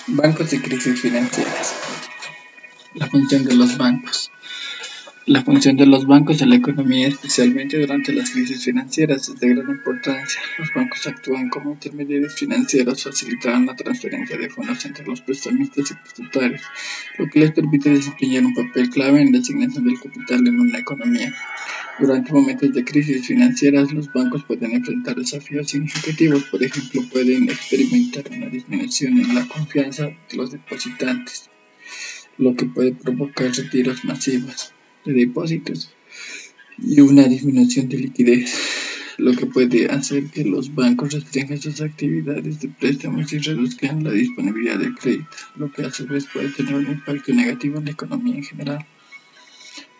Bancos y crisis financieras. La función de los bancos. La función de los bancos en la economía, especialmente durante las crisis financieras, es de gran importancia. Los bancos actúan como intermediarios financieros, facilitando la transferencia de fondos entre los prestamistas y prestatarios, lo que les permite desempeñar un papel clave en la asignación del capital en una economía. Durante momentos de crisis financieras, los bancos pueden enfrentar desafíos significativos. Por ejemplo, pueden experimentar una disminución en la confianza de los depositantes, lo que puede provocar retiros masivos de depósitos y una disminución de liquidez, lo que puede hacer que los bancos restrinjan sus actividades de préstamos y reduzcan la disponibilidad de crédito, lo que a su vez puede tener un impacto negativo en la economía en general.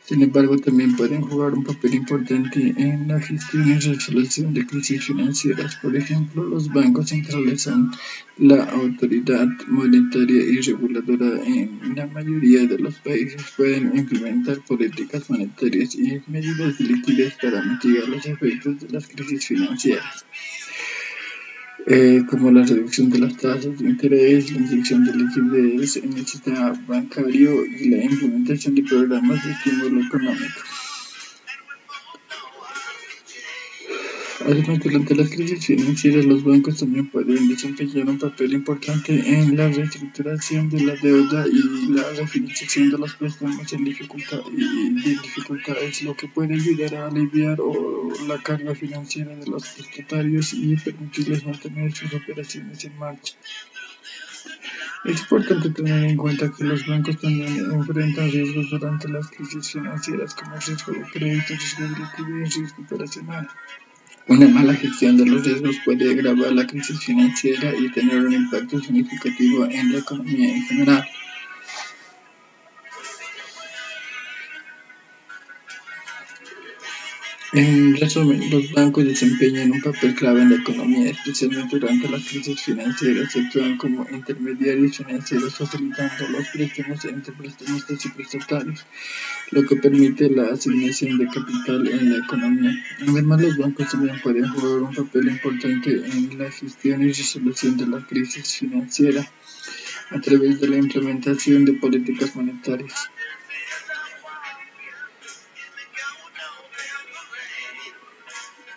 Sin embargo, también pueden jugar un papel importante en la gestión y resolución de crisis financieras. Por ejemplo, los bancos centrales son la autoridad monetaria y reguladora en la mayoría de los países. Pueden implementar políticas monetarias y medidas de liquidez para mitigar los efectos de las crisis financieras, como la reducción de las tasas de interés, la inyección de liquidez en el sistema bancario y la implementación de programas de estímulo económico. Además, durante las crisis financieras, los bancos también pueden desempeñar un papel importante en la reestructuración de la deuda y la refinanciación de los préstamos en dificultades, lo que puede ayudar a aliviar la carga financiera de los prestatarios y permitirles mantener sus operaciones en marcha. Es importante tener en cuenta que los bancos también enfrentan riesgos durante las crisis financieras, como riesgo de crédito, riesgo de liquidez, riesgo operacional. Una mala gestión de los riesgos puede agravar la crisis financiera y tener un impacto significativo en la economía en general. En resumen, los bancos desempeñan un papel clave en la economía, especialmente durante las crisis financieras. Actúan como intermediarios financieros, facilitando los préstamos entre prestamistas y prestatarios, lo que permite la asignación de capital en la economía. Además, los bancos también pueden jugar un papel importante en la gestión y resolución de la crisis financiera a través de la implementación de políticas monetarias,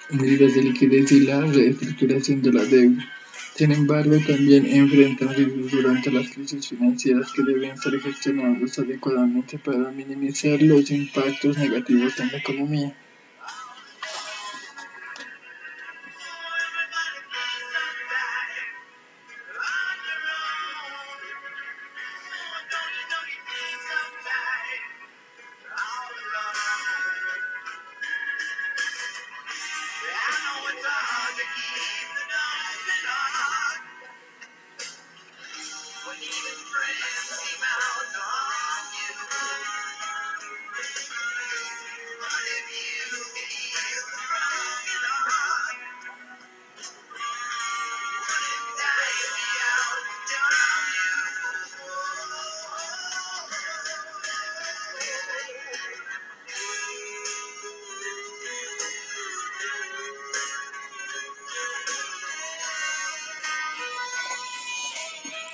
medidas de liquidez y la reestructuración de la deuda. Sin embargo, también enfrentan riesgos durante las crisis financieras que deben ser gestionados adecuadamente para minimizar los impactos negativos en la economía.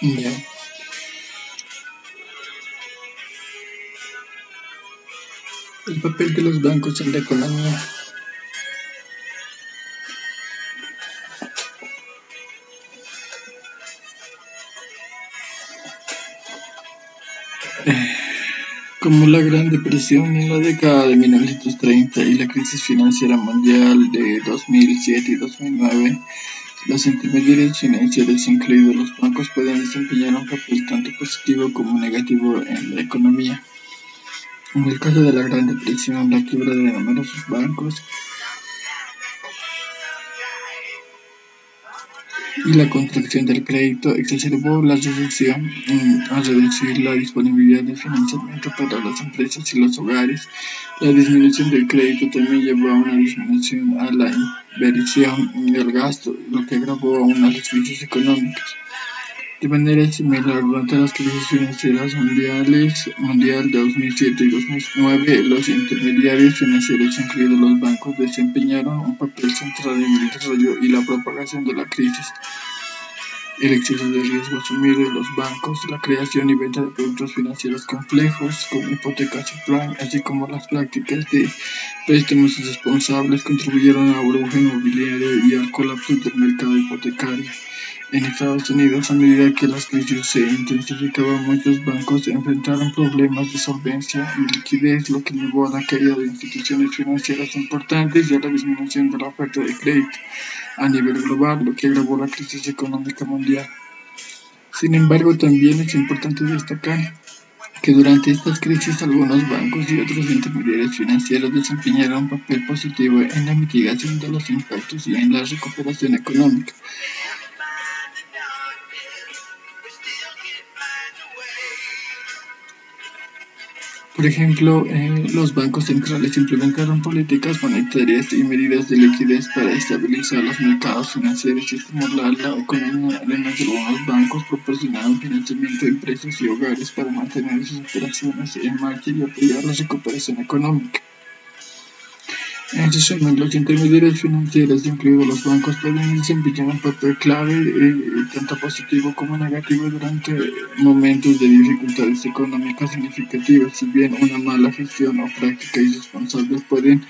Ya. El papel de los bancos en la economía. Como la Gran Depresión en la década de 1930 y la crisis financiera mundial de 2007 y 2009, los intermediarios financieros, incluidos los bancos, pueden desempeñar un papel tanto positivo como negativo en la economía. En el caso de la Gran Depresión, la quiebra de numerosos bancos y la contracción del crédito exacerbó la recesión al reducir la disponibilidad de financiamiento para las empresas y los hogares. La disminución del crédito también llevó a una disminución a la inversión y al gasto, lo que agravó aún las crisis económicas. De manera similar, durante las crisis financieras mundial de 2007 y 2009, los intermediarios financieros, incluidos los bancos, desempeñaron un papel central en el desarrollo y la propagación de la crisis. el exceso de riesgo asumido de los bancos, la creación y venta de productos financieros complejos como hipotecas subprime, así como las prácticas de préstamos irresponsables contribuyeron a la burbuja inmobiliaria y al colapso del mercado hipotecario. En Estados Unidos, a medida que las crisis se intensificaban, muchos bancos enfrentaron problemas de solvencia y liquidez, lo que llevó a la caída de instituciones financieras importantes y a la disminución de la oferta de crédito a nivel global, lo que agravó la crisis económica mundial. Sin embargo, también es importante destacar que durante estas crisis algunos bancos y otros intermediarios financieros desempeñaron un papel positivo en la mitigación de los impactos y en la recuperación económica. Por ejemplo, los bancos centrales implementaron políticas monetarias y medidas de liquidez para estabilizar los mercados financieros y estimular la economía. Además, algunos bancos proporcionaron financiamiento a empresas y hogares para mantener sus operaciones en marcha y apoyar la recuperación económica. En resumen, los intermediarios financieros, incluidos los bancos, pueden desempeñar un papel clave, tanto positivo como negativo, durante momentos de dificultades económicas significativas. Si bien una mala gestión o prácticas irresponsables pueden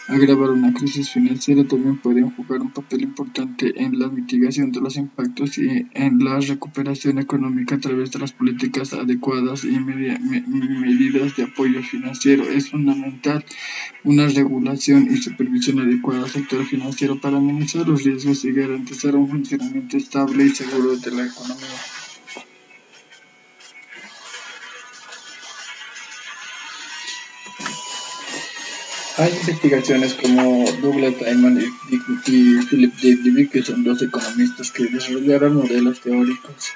agravar una crisis financiera, también pueden jugar un papel importante en la mitigación de los impactos y en la recuperación económica a través de las políticas adecuadas y medidas de apoyo financiero. Es fundamental una regulación y supervisión adecuada del sector financiero para minimizar los riesgos y garantizar un funcionamiento estable y seguro de la economía. Hay investigaciones como Douglas Diamond y Philip David, que son dos economistas que desarrollaron modelos teóricos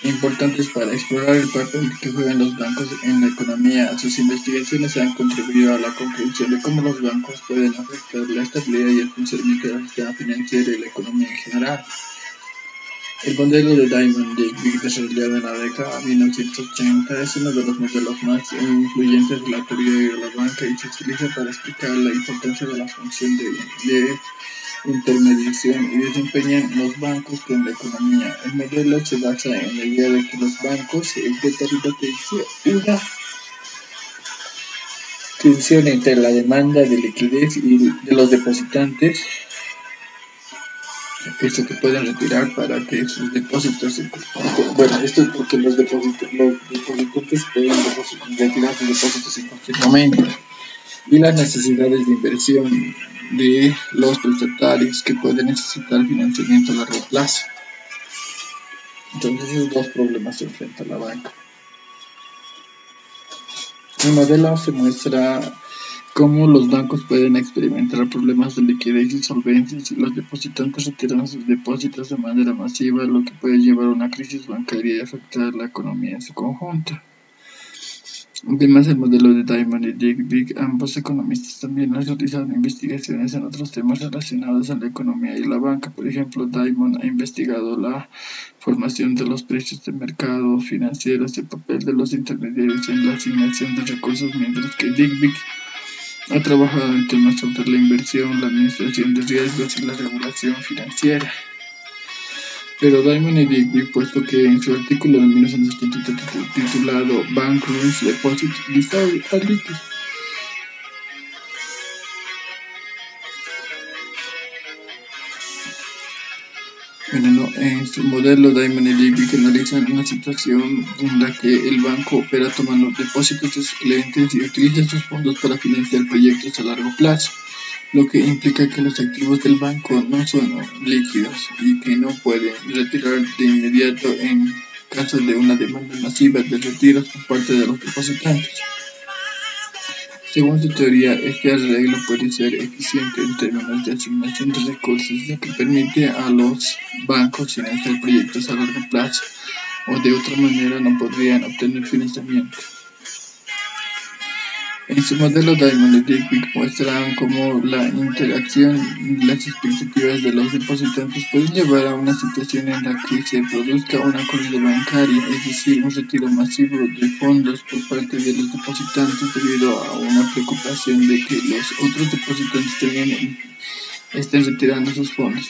importantes para explorar el papel que juegan los bancos en la economía. Sus investigaciones han contribuido a la comprensión de cómo los bancos pueden afectar la estabilidad y el funcionamiento del sistema financiero y la economía en general. El modelo de Diamond-Digby, desarrollado en la década de 1980, es uno de los modelos más influyentes de la teoría de la banca y se utiliza para explicar la importancia de la función de intermediación y desempeñan los bancos en la economía. El modelo se basa en la idea de que los bancos una tensión entre la demanda de liquidez y de los depositantes, esto que pueden retirar para que sus depósitos esto es porque los depositantes pueden retirar sus depósitos en cualquier momento, y las necesidades de inversión de los prestatarios que pueden necesitar financiamiento a largo plazo. Entonces, esos dos problemas se enfrenta la banca. El modelo se muestra cómo los bancos pueden experimentar problemas de liquidez y solvencia si los depositantes retiran sus depósitos de manera masiva, lo que puede llevar a una crisis bancaria y afectar la economía en su conjunto. Además, el modelo de Diamond y Digby, ambos economistas también han realizado investigaciones en otros temas relacionados a la economía y la banca. Por ejemplo, Diamond ha investigado la formación de los precios de mercado financieros y el papel de los intermediarios en la asignación de recursos, mientras que Digby ha trabajado en temas sobre la inversión, la administración de riesgos y la regulación financiera. Pero Diamond y Digby, puesto que en su artículo de 1973 titulado Bank Runs Deposit Disability, en su modelo, Diamond y Digby analizan una situación en la que el banco opera tomando depósitos de sus clientes y utiliza sus fondos para financiar proyectos a largo plazo, lo que implica que los activos del banco no son líquidos y que no pueden retirar de inmediato en caso de una demanda masiva de retiros por parte de los depositantes. Según su teoría, este arreglo puede ser eficiente en términos de asignación de recursos, ya que permite a los bancos financiar proyectos a largo plazo, o de otra manera no podrían obtener financiamiento. En su modelo, Diamond y Dybvig muestran cómo la interacción y las expectativas de los depositantes pueden llevar a una situación en la que se produzca una corrida bancaria, es decir, un retiro masivo de fondos por parte de los depositantes debido a una preocupación de que los otros depositantes también estén retirando sus fondos.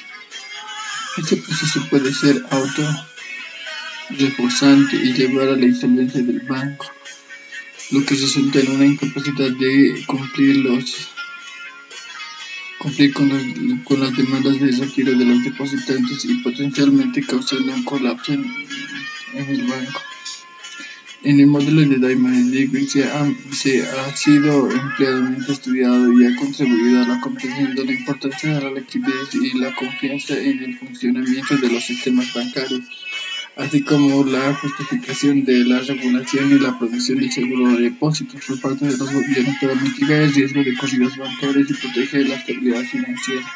Este proceso puede ser auto-reforzante y llevar a la insolvencia del banco, lo que resulta en una incapacidad de cumplir con las demandas de retiro de los depositantes y potencialmente causando un colapso en el banco. En el modelo de Diamond y Dybvig se ha sido ampliamente estudiado y ha contribuido a la comprensión de la importancia de la liquidez y la confianza en el funcionamiento de los sistemas bancarios, así como la justificación de la regulación y la provisión de seguro de depósitos por parte de los gobiernos para mitigar el riesgo de corridas bancarias y proteger la estabilidad financiera.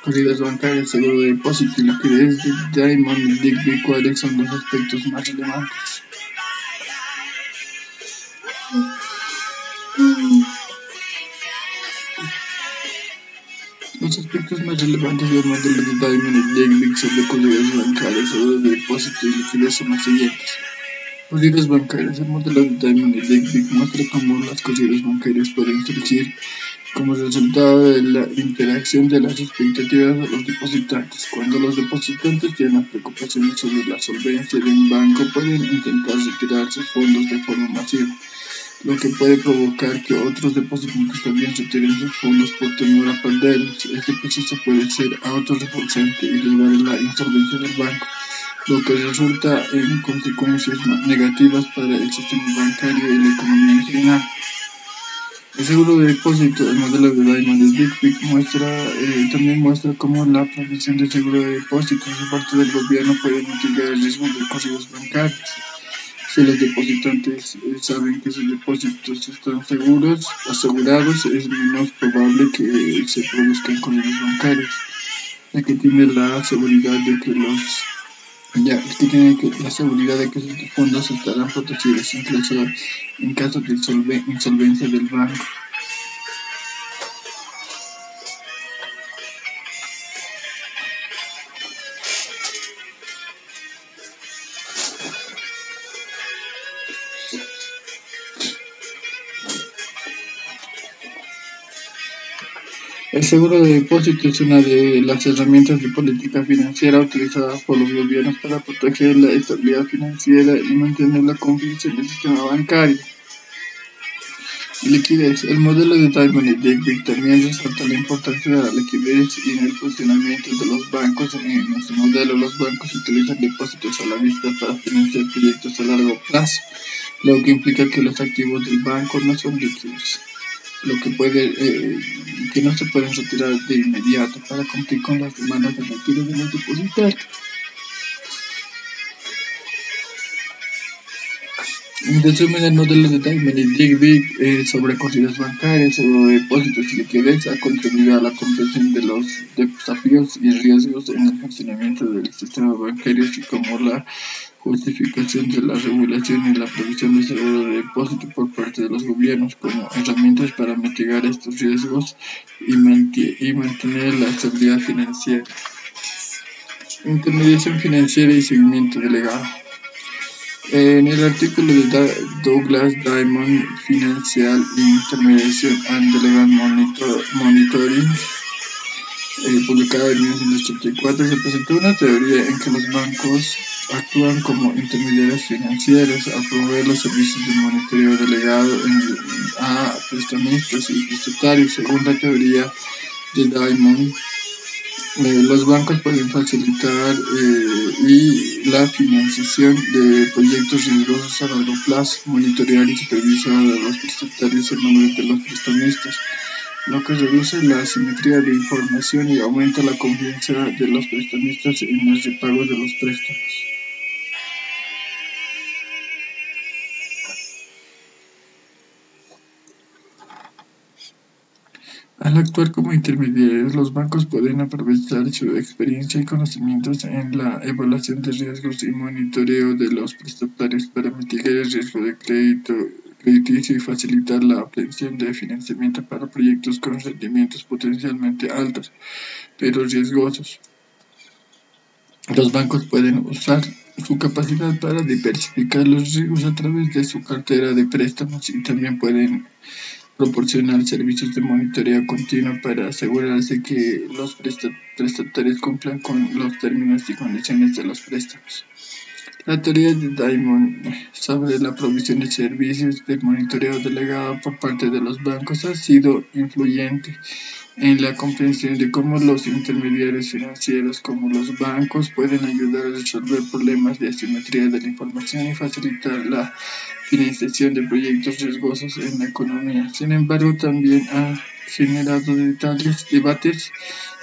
Corridas bancarias, seguro de depósito y liquidez de Diamond y Dybvig, ¿cuáles son los aspectos más relevantes? Los aspectos más relevantes del modelo de Diamond y Dybvig sobre corridas bancarias, seguro de depósito y liquidez son los siguientes. Corridas bancarias. El modelo de Diamond y Dybvig muestra cómo las corridas bancarias pueden surgir como resultado de la interacción de las expectativas de los depositantes. Cuando los depositantes tienen preocupaciones sobre la solvencia de un banco, pueden intentar retirar sus fondos de forma masiva, lo que puede provocar que otros depositantes también retiren sus fondos por temor a perderlos. Este proceso puede ser autorreforzante y llevar a la insolvencia del banco, lo que resulta en consecuencias negativas para el sistema bancario y la economía en general. El seguro de depósito, el modelo de Diamond y Dybvig también muestra cómo la provisión de seguro de depósitos por parte del gobierno puede mitigar el riesgo de corridas bancarias. Si los depositantes saben que sus depósitos están asegurados, es menos probable que se produzcan corridas bancarias, ya que tiene la seguridad de que sus fondos estarán protegidos incluso en caso de insolvencia del banco. El seguro de depósito es una de las herramientas de política financiera utilizadas por los gobiernos para proteger la estabilidad financiera y mantener la confianza en el sistema bancario. Liquidez. El modelo de Diamond y Dybvig también resalta la importancia de la liquidez y en el funcionamiento de los bancos. En este modelo, los bancos utilizan depósitos a la vista para financiar proyectos a largo plazo, lo que implica que los activos del banco no son líquidos, que no se pueden retirar de inmediato para cumplir con las demandas de retiro de los depositarios. En resumen, el modelo de Diamond y Dybvig sobre corridas bancarias, seguro de depósitos y liquidez ha contribuido a la comprensión de los desafíos y riesgos en el funcionamiento del sistema bancario, así como la justificación de la regulación y la provisión de seguro de depósito por parte de los gobiernos como herramientas para mitigar estos riesgos y mantener la estabilidad financiera. Intermediación financiera y seguimiento delegado. En el artículo de Douglas Diamond, Financial Intermediation and Delegate Monitoring, publicado en 1984, se presentó una teoría en que los bancos actúan como intermediarios financieros al proveer los servicios de monitoreo delegado a prestamistas y prestatarios. Según la teoría de Diamond, los bancos pueden facilitar la financiación de proyectos riesgosos a largo plazo, monitorear y supervisar a los prestatarios en nombre de los prestamistas, lo que reduce la asimetría de información y aumenta la confianza de los prestamistas en el repago de los préstamos. Al actuar como intermediarios, los bancos pueden aprovechar su experiencia y conocimientos en la evaluación de riesgos y monitoreo de los prestatarios para mitigar el riesgo de crédito crediticio y facilitar la obtención de financiamiento para proyectos con rendimientos potencialmente altos, pero riesgosos. Los bancos pueden usar su capacidad para diversificar los riesgos a través de su cartera de préstamos y también pueden proporcionar servicios de monitoreo continuo para asegurarse que los prestatarios cumplan con los términos y condiciones de los préstamos. La teoría de Diamond sobre la provisión de servicios de monitoreo delegado por parte de los bancos ha sido influyente en la comprensión de cómo los intermediarios financieros, como los bancos, pueden ayudar a resolver problemas de asimetría de la información y facilitar la financiación de proyectos riesgosos en la economía. Sin embargo, también ha generado debates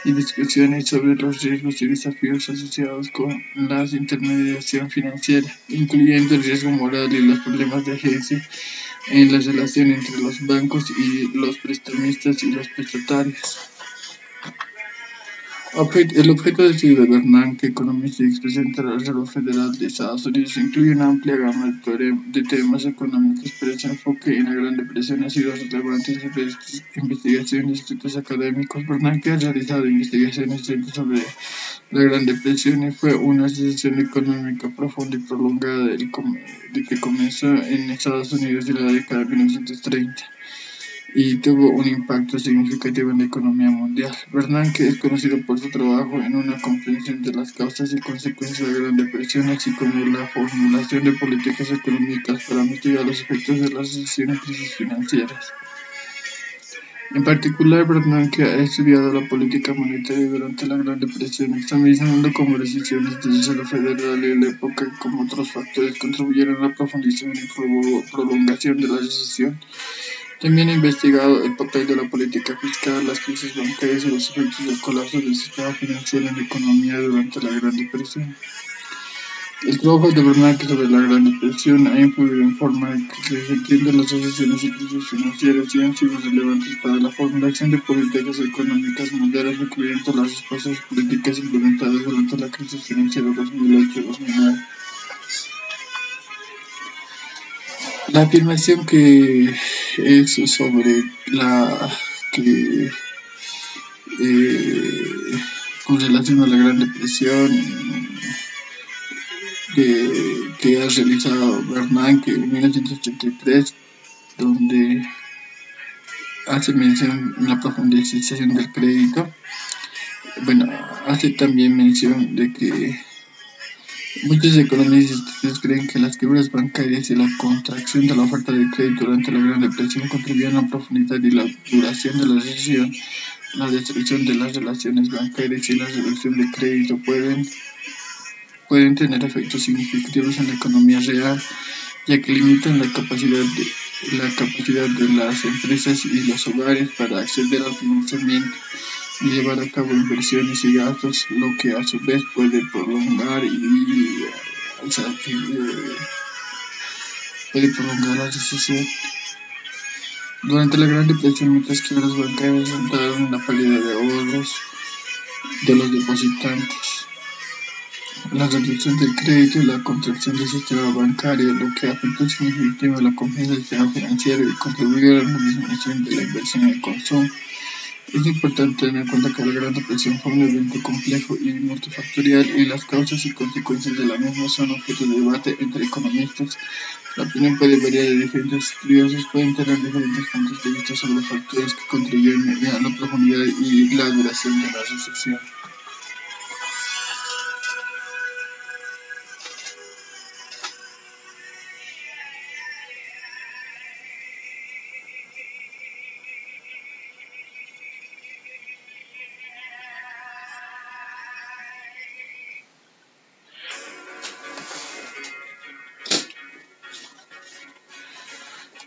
y discusiones sobre los riesgos y desafíos asociados con la intermediación financiera, incluyendo el riesgo moral y los problemas de agencia en la relación entre los bancos y los prestamistas y los prestatarios. El objeto de estudio de Bernanke, economista y expresidente de la Reserva Federal de Estados Unidos, incluye una amplia gama de temas económicos, pero su enfoque en la Gran Depresión ha sido relevante en diversas investigaciones y estudios académicos. Bernanke ha realizado investigaciones sobre la Gran Depresión y fue una recesión económica profunda y prolongada que comenzó en Estados Unidos en la década de 1930 y tuvo un impacto significativo en la economía mundial. Bernanke es conocido por su trabajo en una comprensión de las causas y consecuencias de la Gran Depresión, así como la formulación de políticas económicas para mitigar los efectos de la recesión y crisis financieras. En particular, Bernanke ha estudiado la política monetaria durante la Gran Depresión, examinando cómo decisiones de la Reserva Federal en la época como otros factores contribuyeron a la profundización y prolongación de la recesión. También ha investigado el papel de la política fiscal, las crisis bancarias y los efectos del colapso del sistema financiero en la economía durante la Gran Depresión. El trabajo de Bernanke sobre la Gran Depresión ha influido en forma que se entiende las recesiones y crisis financieras y han sido relevantes para la formulación de políticas económicas mundiales, incluyendo las respuestas políticas implementadas durante la crisis financiera 2008-2009. La afirmación que es sobre la que con relación a la Gran Depresión que ha realizado Bernanke en 1983, donde hace mención a la profundización del crédito. Bueno, hace también mención de que muchos economistas creen que las quiebras bancarias y la contracción de la oferta de crédito durante la Gran Depresión contribuyeron a la profundidad y la duración de la recesión. La destrucción de las relaciones bancarias y la reducción de crédito pueden tener efectos significativos en la economía real, ya que limitan la capacidad de las empresas y los hogares para acceder al financiamiento y llevar a cabo inversiones y gastos, lo que a su vez puede prolongar la recesión. Durante la Gran Depresión, muchas quiebras bancarias resultaron en la pérdida de ahorros de los depositantes, la reducción del crédito y la contracción del sistema bancario, lo que afectó significativamente la confianza del sistema financiero y contribuyó a la disminución de la inversión y el consumo. Es importante tener en cuenta que la Gran Depresión fue un evento complejo y multifactorial y las causas y consecuencias de la misma son objeto de debate entre economistas. La opinión puede variar y diferentes estudiosos pueden tener diferentes puntos de vista sobre los factores que contribuyen a la profundidad y la duración de la recesión.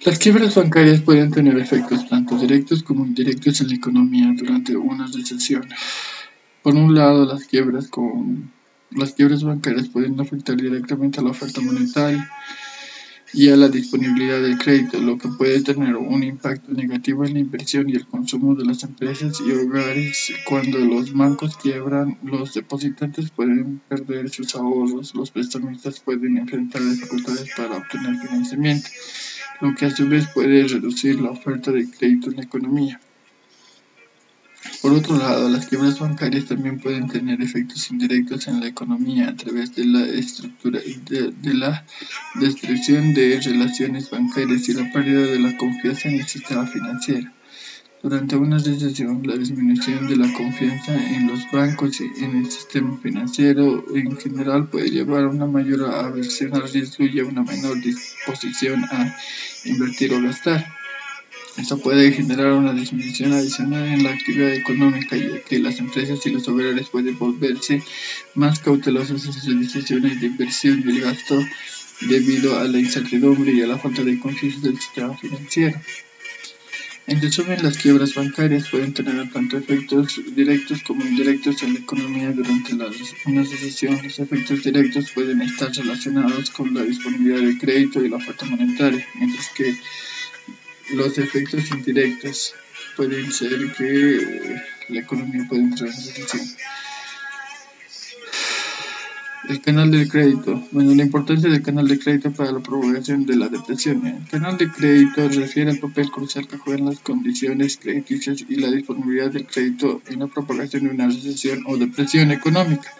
Las quiebras bancarias pueden tener efectos tanto directos como indirectos en la economía durante una recesión. Por un lado, las quiebras bancarias pueden afectar directamente a la oferta monetaria y a la disponibilidad del crédito, lo que puede tener un impacto negativo en la inversión y el consumo de las empresas y hogares. Cuando los bancos quiebran, los depositantes pueden perder sus ahorros, los prestamistas pueden enfrentar dificultades para obtener financiamiento. lo que a su vez puede reducir la oferta de crédito en la economía. Por otro lado, las quiebras bancarias también pueden tener efectos indirectos en la economía a través de la estructura de la destrucción de relaciones bancarias y la pérdida de la confianza en el sistema financiero. Durante una recesión, la disminución de la confianza en los bancos y en el sistema financiero en general puede llevar a una mayor aversión al riesgo y a una menor disposición a invertir o gastar. Esto puede generar una disminución adicional en la actividad económica, ya que las empresas y los hogares pueden volverse más cautelosos en sus decisiones de inversión y el gasto debido a la incertidumbre y a la falta de confianza del sistema financiero. En resumen, las quiebras bancarias pueden tener tanto efectos directos como indirectos en la economía durante una recesión. Los efectos directos pueden estar relacionados con la disponibilidad de crédito y la oferta monetaria, mientras que los efectos indirectos pueden ser que la economía puede entrar en recesión. El canal del crédito. Bueno, la importancia del canal de crédito para la propagación de la depresión. El canal de crédito refiere al papel crucial que juegan las condiciones crediticias y la disponibilidad del crédito en la propagación de una recesión o depresión económica.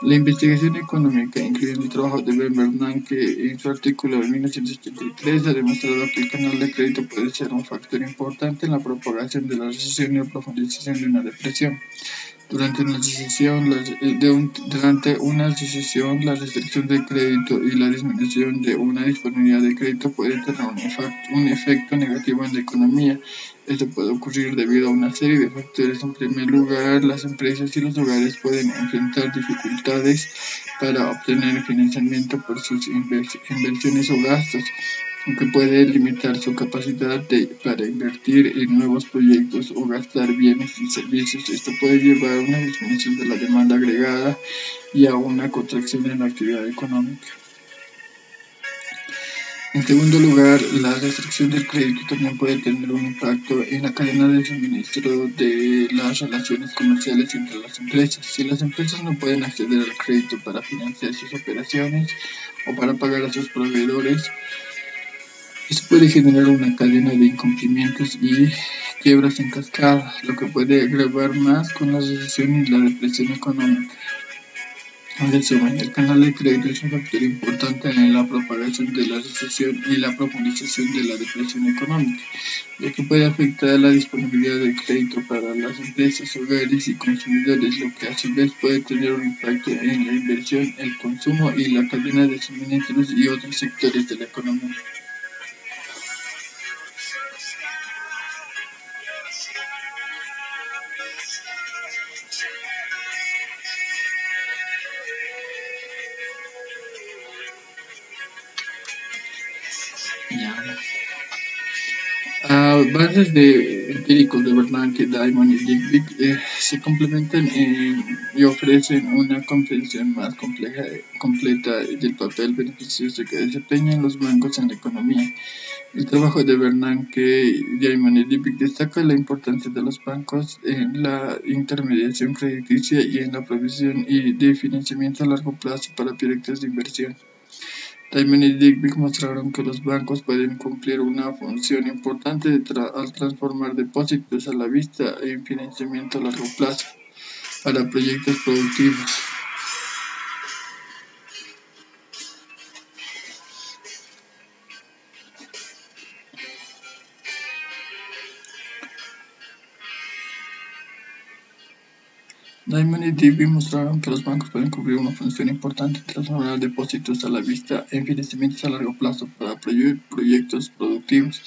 La investigación económica, incluyendo el trabajo de Ben Bernanke en su artículo de 1983, ha demostrado que el canal de crédito puede ser un factor importante en la propagación de la recesión y la profundización de una depresión. Durante una recesión, la restricción del crédito y la disminución de una disponibilidad de crédito puede tener un efecto negativo en la economía. Esto puede ocurrir debido a una serie de factores. En primer lugar, las empresas y los hogares pueden enfrentar dificultades para obtener financiamiento por sus inversiones o gastos, aunque puede limitar su capacidad para invertir en nuevos proyectos o gastar bienes y servicios. Esto puede llevar a una disminución de la demanda agregada y a una contracción en la actividad económica. En segundo lugar, la restricción del crédito también puede tener un impacto en la cadena de suministro de las relaciones comerciales entre las empresas. Si las empresas no pueden acceder al crédito para financiar sus operaciones o para pagar a sus proveedores, esto puede generar una cadena de incumplimientos y quiebras en cascada, lo que puede agravar más con la recesión y la depresión económica. En resumen, el canal de crédito es un factor importante en la propagación de la recesión y la profundización de la depresión económica, ya que puede afectar la disponibilidad de crédito para las empresas, hogares y consumidores, lo que a su vez puede tener un impacto en la inversión, el consumo y la cadena de suministros y otros sectores de la economía. Bases empíricos de Bernanke, Diamond y Dybvig se complementan y ofrecen una comprensión más completa del papel beneficioso que desempeñan los bancos en la economía. El trabajo de Bernanke, Diamond y Dybvig destaca la importancia de los bancos en la intermediación crediticia y en la provisión de financiamiento a largo plazo para proyectos de inversión. Diamond y Dybvig mostraron que los bancos pueden cumplir una función importante al transformar depósitos a la vista en financiamiento a largo plazo para proyectos productivos. Diamond y Dybvig mostraron que los bancos pueden cumplir una función importante en transformar depósitos a la vista en financiamientos a largo plazo para proyectos productivos,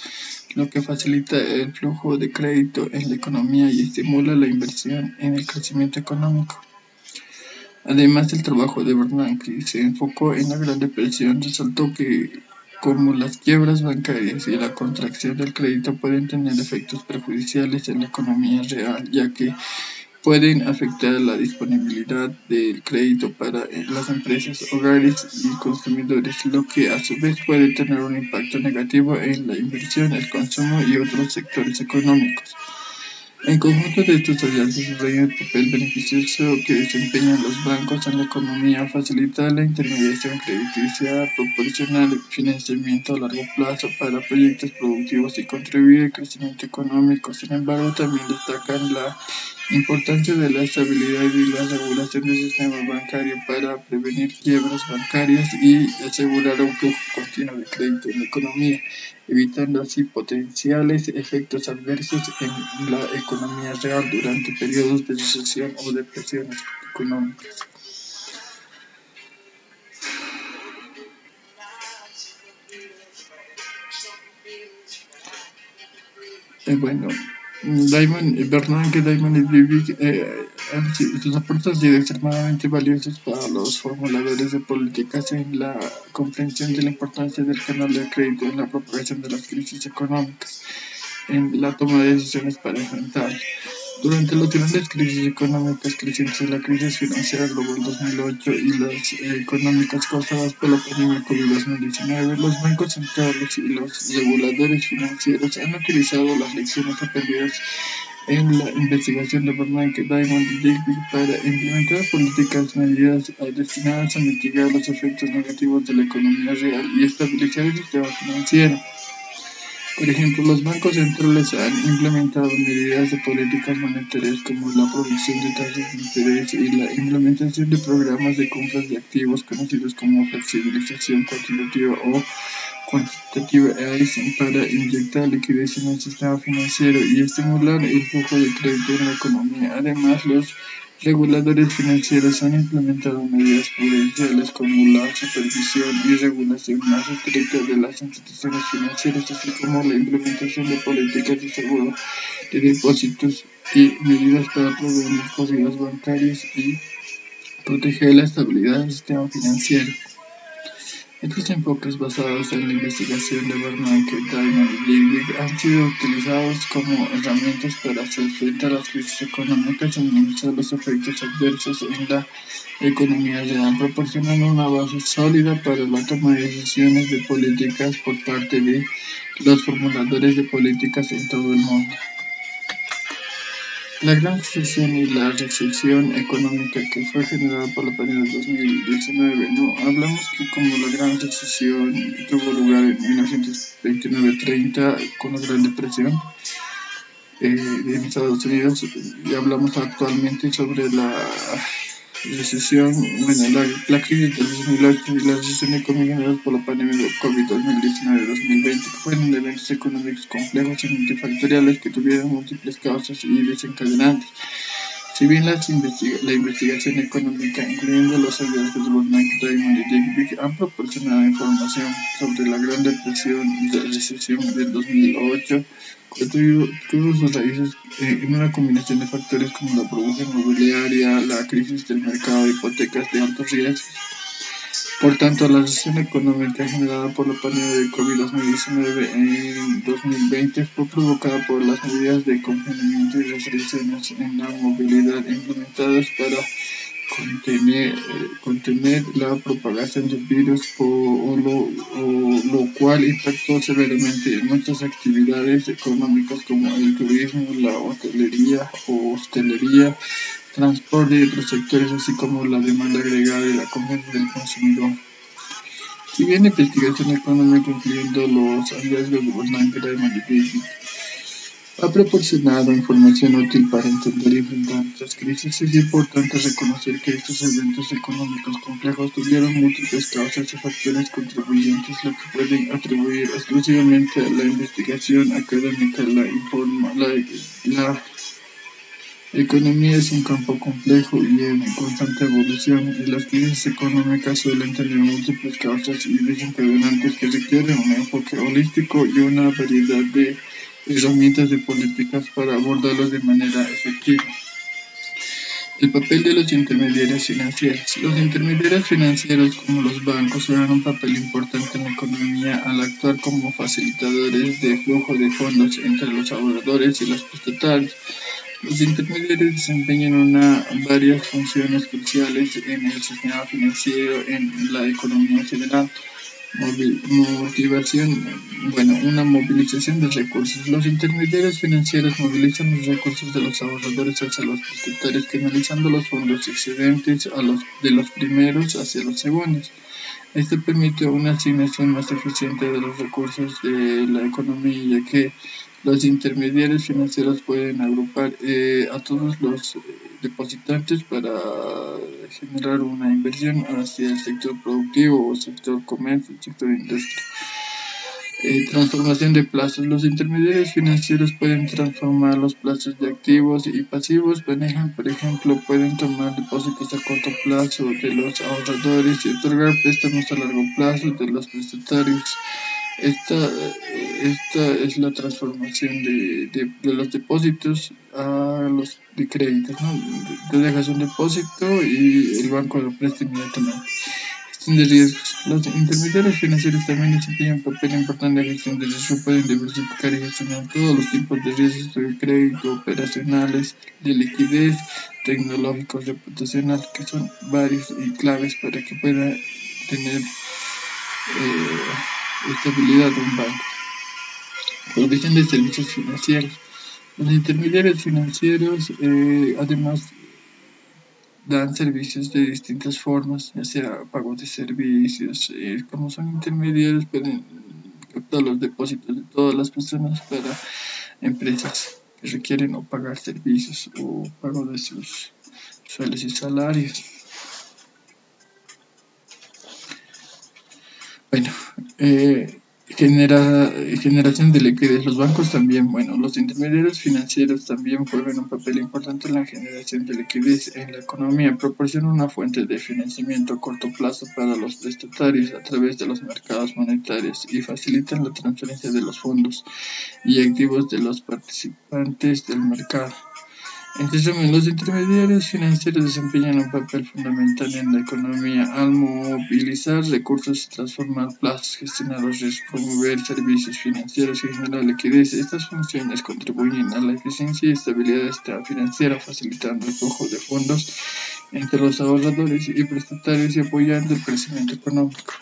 lo que facilita el flujo de crédito en la economía y estimula la inversión en el crecimiento económico. Además del trabajo de Bernanke, se enfocó en la Gran Depresión, resaltó que como las quiebras bancarias y la contracción del crédito pueden tener efectos perjudiciales en la economía real, ya que pueden afectar la disponibilidad del crédito para las empresas, hogares y consumidores, lo que a su vez puede tener un impacto negativo en la inversión, el consumo y otros sectores económicos. En conjunto de estos hallazgos subraya el papel beneficioso que desempeñan los bancos en la economía, facilitar la intermediación crediticia, proporcionar financiamiento a largo plazo para proyectos productivos y contribuir al crecimiento económico. Sin embargo, también destacan la importancia de la estabilidad y la regulación del sistema bancario para prevenir quiebras bancarias y asegurar un flujo continuo de crédito en la economía, evitando así potenciales efectos adversos en la economía real durante periodos de recesión o depresiones económicas. Bueno, Bernanke, Diamond y Brivik sus aportes han sido extremadamente valiosos para los formuladores de políticas en la comprensión de la importancia del canal de crédito en la propagación de las crisis económicas, en la toma de decisiones para enfrentar. Durante las grandes crisis económicas crecientes de la crisis financiera global 2008 y las económicas causadas por la pandemia COVID-19, los bancos centrales y los reguladores financieros han utilizado las lecciones aprendidas en la investigación de Bernanke, Diamond y Digby para implementar políticas medidas destinadas a mitigar los efectos negativos de la economía real y estabilizar el sistema financiero. Por ejemplo, los bancos centrales han implementado medidas de políticas monetarias como la provisión de tasas de interés y la implementación de programas de compras de activos conocidos como flexibilización cuantitativa o quantitative easing para inyectar liquidez en el sistema financiero y estimular el flujo de crédito en la economía. Además, los reguladores financieros han implementado medidas prudenciales como la supervisión y regulación más estricta de las instituciones financieras, así como la implementación de políticas de seguro de depósitos y medidas para prevenir corridas bancarias y proteger la estabilidad del sistema financiero. Estos enfoques basados en la investigación de Bernanke, Diamond y Digby han sido utilizados como herramientas para hacer frente a las crisis económicas y minimizar los efectos adversos en la economía real, proporcionando una base sólida para la toma de decisiones de políticas por parte de los formuladores de políticas en todo el mundo. La gran recesión y la recesión económica que fue generada por la pandemia de 2019, ¿no? Hablamos que como la gran recesión tuvo lugar en 1929-30 con la Gran Depresión en Estados Unidos y hablamos actualmente sobre la recesión, bueno, la crisis del 2008 y la recesión económica generada por la pandemia de COVID 2019-2020, que fueron eventos económicos complejos y multifactoriales que tuvieron múltiples causas y desencadenantes. Si bien la investigación económica, incluyendo los hallazgos de Bernanke, Diamond y Digby, han proporcionado información sobre la Gran Depresión y la recesión del 2008, tuvo sus raíces en una combinación de factores como la burbuja inmobiliaria, la crisis del mercado de hipotecas de alto riesgo. Por tanto, la recesión económica generada por la pandemia de COVID-19 en 2020 fue provocada por las medidas de confinamiento y restricciones en la movilidad implementadas para contener la propagación del virus, lo cual impactó severamente en muchas actividades económicas como el turismo, la hostelería, transporte y otros sectores, así como la demanda agregada y la confianza del consumidor. Si bien la investigación económica, incluyendo los hallazgos de Bernanke, Diamond y Digby, ha proporcionado información útil para entender y enfrentar estas crisis, es importante reconocer que estos eventos económicos complejos tuvieron múltiples causas y factores contribuyentes, lo que pueden atribuir exclusivamente a la investigación académica. La economía es un campo complejo y en constante evolución, y las crisis económicas suelen tener múltiples causas y desencadenantes que requieren un enfoque holístico y una variedad de herramientas de políticas para abordarlos de manera efectiva. El papel de los intermediarios financieros. Los intermediarios financieros, como los bancos, juegan un papel importante en la economía al actuar como facilitadores de flujo de fondos entre los ahorradores y los prestatarios. Los intermediarios desempeñan varias funciones cruciales en el sistema financiero, en la economía general. Motivación, una movilización de recursos. Los intermediarios financieros movilizan los recursos de los ahorradores hacia los prestatarios, canalizando los fondos excedentes de los primeros hacia los segundos. Esto permite una asignación más eficiente de los recursos de la economía, ya que los intermediarios financieros pueden agrupar a todos los depositantes para generar una inversión hacia el sector productivo o sector comercio, sector industria. Transformación de plazos. Los intermediarios financieros pueden transformar los plazos de activos y pasivos. Por ejemplo, pueden tomar depósitos a corto plazo de los ahorradores y otorgar préstamos a largo plazo de los prestatarios. Esta es la transformación de los depósitos a los de créditos, ¿no? Te dejas un depósito y el banco lo presta inmediatamente. Gestión de riesgos. Los intermediarios financieros también desempeñan un papel importante en la gestión de riesgos. Pueden diversificar y gestionar todos los tipos de riesgos de crédito, operacionales, de liquidez, tecnológicos, reputacional, que son varios y claves para que pueda tener estabilidad un banco. Provisión de servicios financieros. Los intermediarios financieros además dan servicios de distintas formas, ya sea pago de servicios, como son intermediarios pueden captar los depósitos de todas las personas para empresas que requieren o pagar servicios o pago de sus sueldos y salarios. Generación de liquidez. Los bancos también, los intermediarios financieros también juegan un papel importante en la generación de liquidez en la economía. Proporcionan una fuente de financiamiento a corto plazo para los prestatarios a través de los mercados monetarios y facilitan la transferencia de los fondos y activos de los participantes del mercado. En resumen, los intermediarios financieros desempeñan un papel fundamental en la economía al movilizar recursos, transformar plazos, gestionar los riesgos, promover servicios financieros y generar liquidez. Estas funciones contribuyen a la eficiencia y estabilidad financiera, facilitando el flujo de fondos entre los ahorradores y prestatarios y apoyando el crecimiento económico.